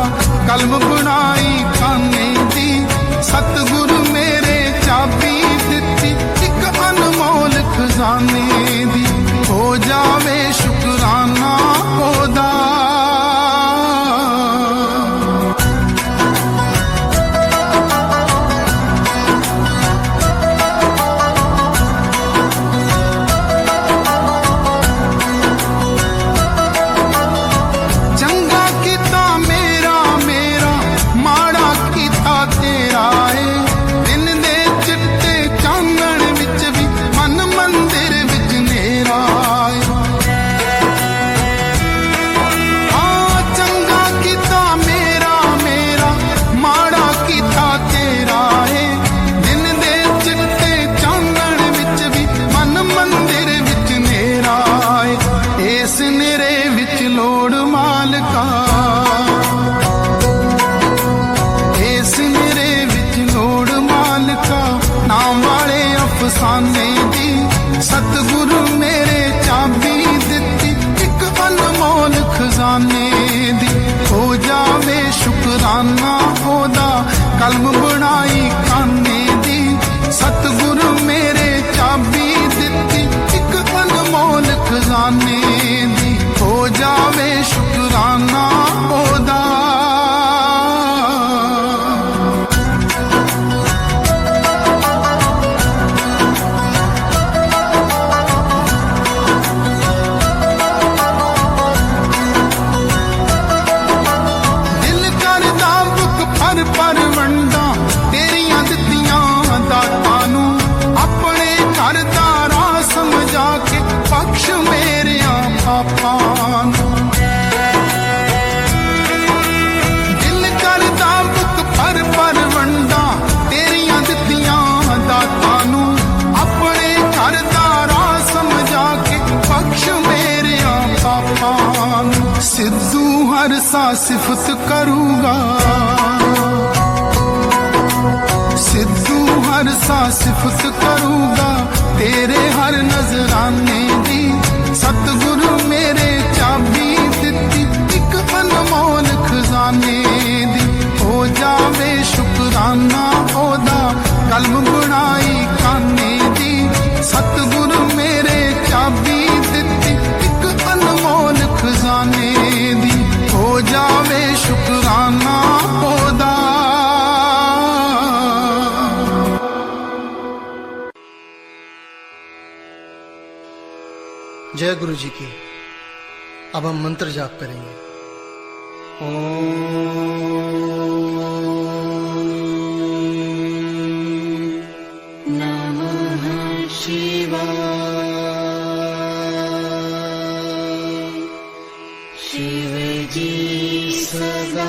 Speaker 1: कलम बनाई काने दी। सतगुर मेरे चाबी दिती एक अनमोल खजाने दी। हो जावे शुकराना ओदा। दिन दे चिट्टे चानण विच भी मन मंदिर विच सतगुरु मेरे चाबी दिती एक अनमोल खजाने दी, हो जावे शुकराना ओदा कलम बनाई काने दी। सतगुरु मेरे चाबी दिती एक अनमोल खजाने दी, हो जावे शुकराना ओदा। पर वंडा तेरियां दित्तियां दातां नू, अपने घर दा राह समझा के बख्श मेरियां पापां नू। दिल करदा बुक पर वंडा तेरियां दित्तियां दातां नू, अपने घर दा राह समझा के बख्श मेरियां पापां नू। सिद्धू हर सा सिफत करूंगा, सिद्धू हर सा सिफत करूंगा तेरे हर नजराने दी। सतगुरु मेरे चाबी दिती एक अनमोल खजाने दी, हो जावे शुकराना ओदा कलम बनाई काने दी। सतगुरु मेरे चाबी दिती एक अनमोल खजाने दी, हो जावे शुकराना ओदा।
Speaker 6: जय गुरु जी की। अब हम मंत्र जाप करेंगे।
Speaker 5: नमः शिवाय। शिव जी सदा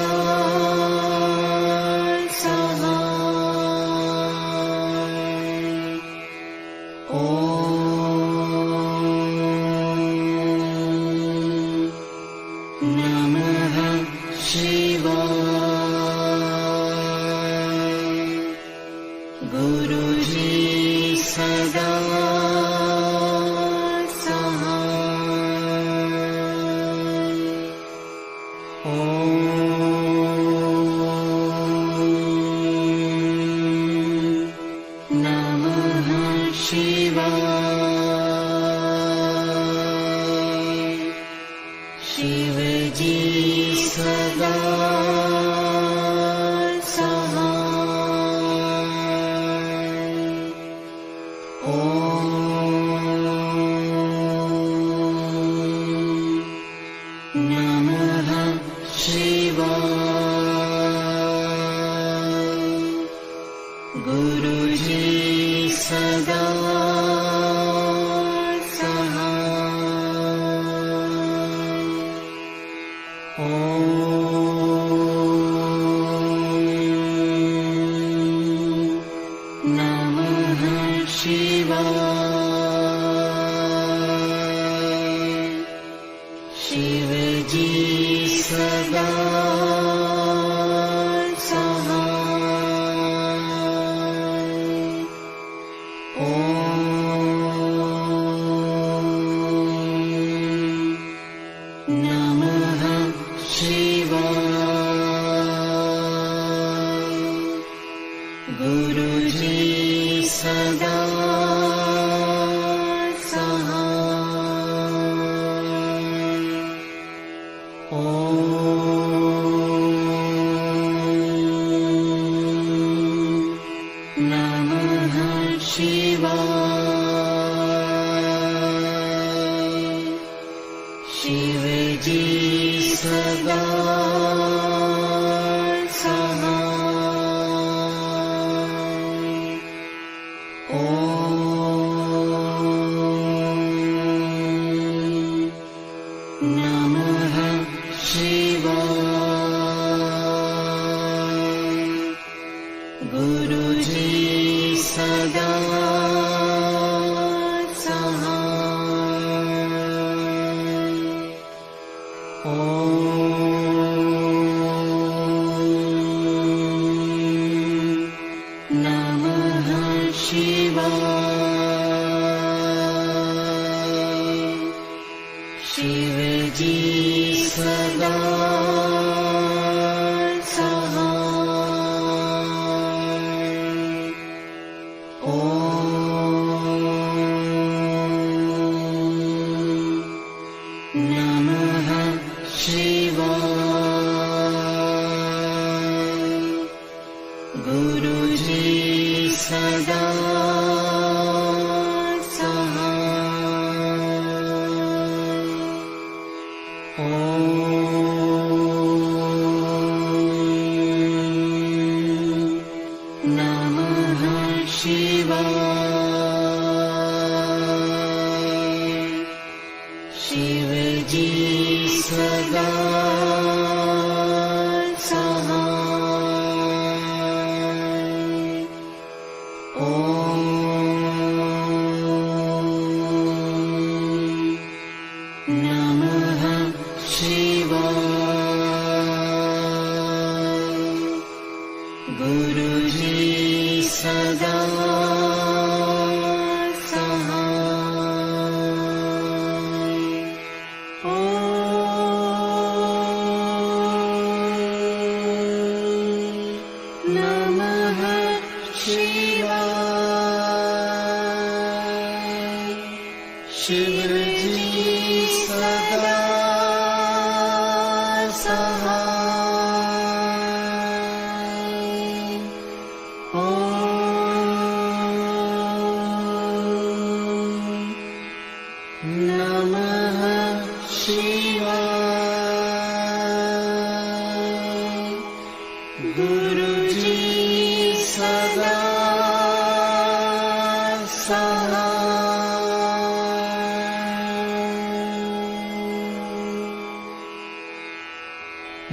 Speaker 5: नमः शिवाय।
Speaker 3: शिव जी सदा शिव जी सदा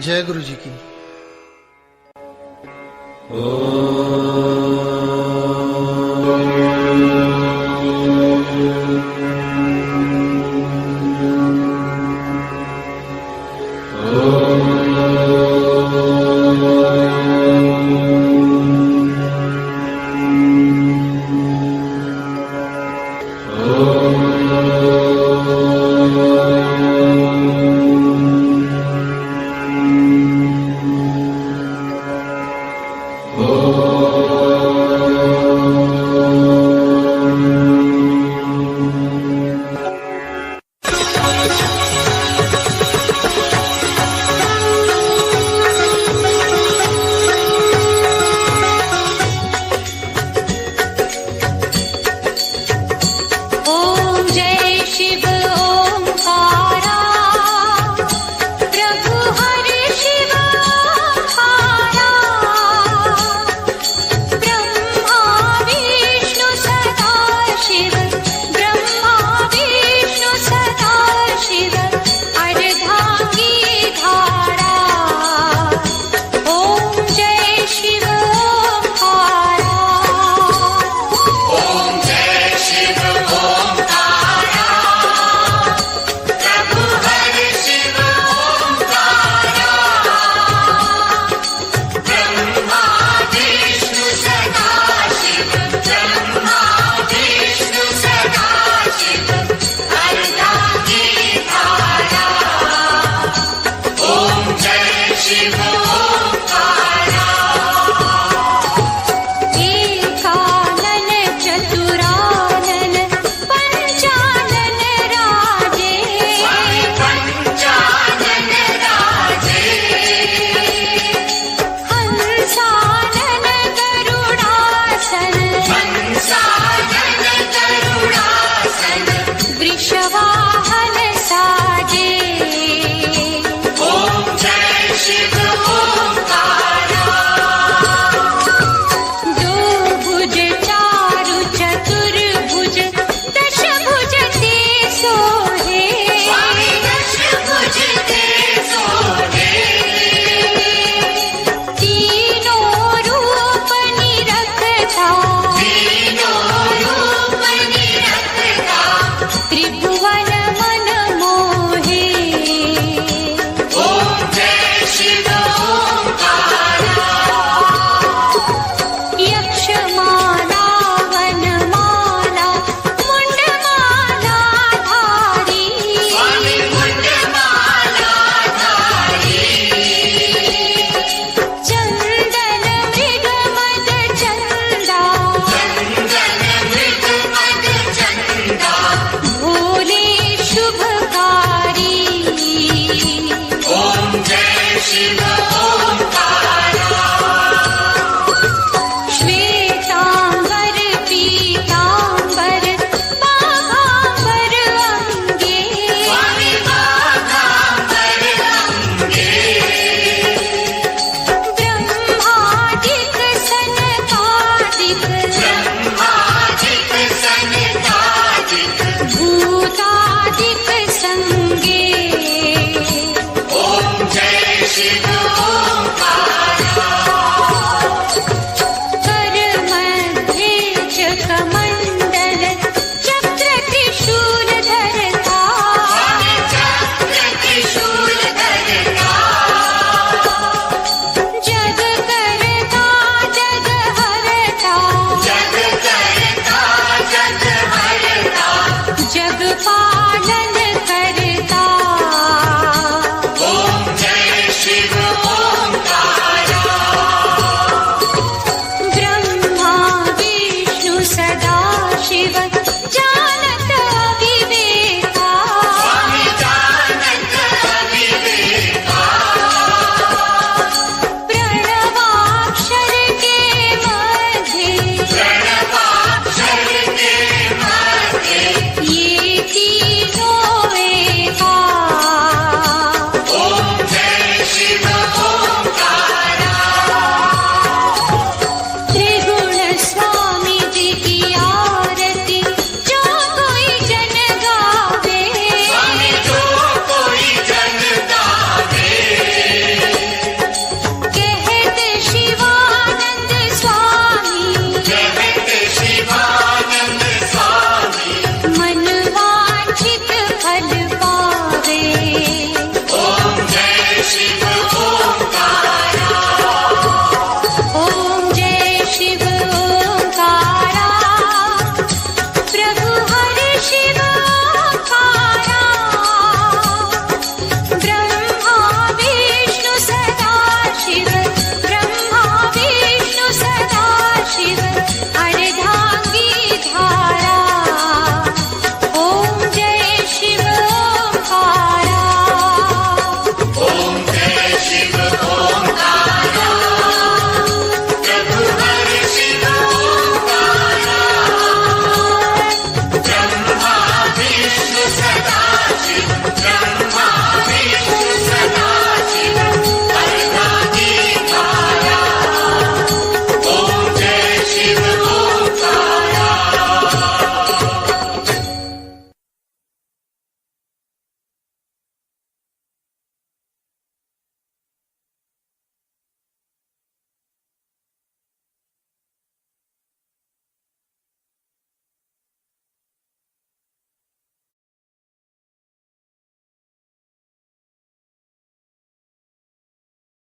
Speaker 6: जय गुरु जी की।
Speaker 3: ओ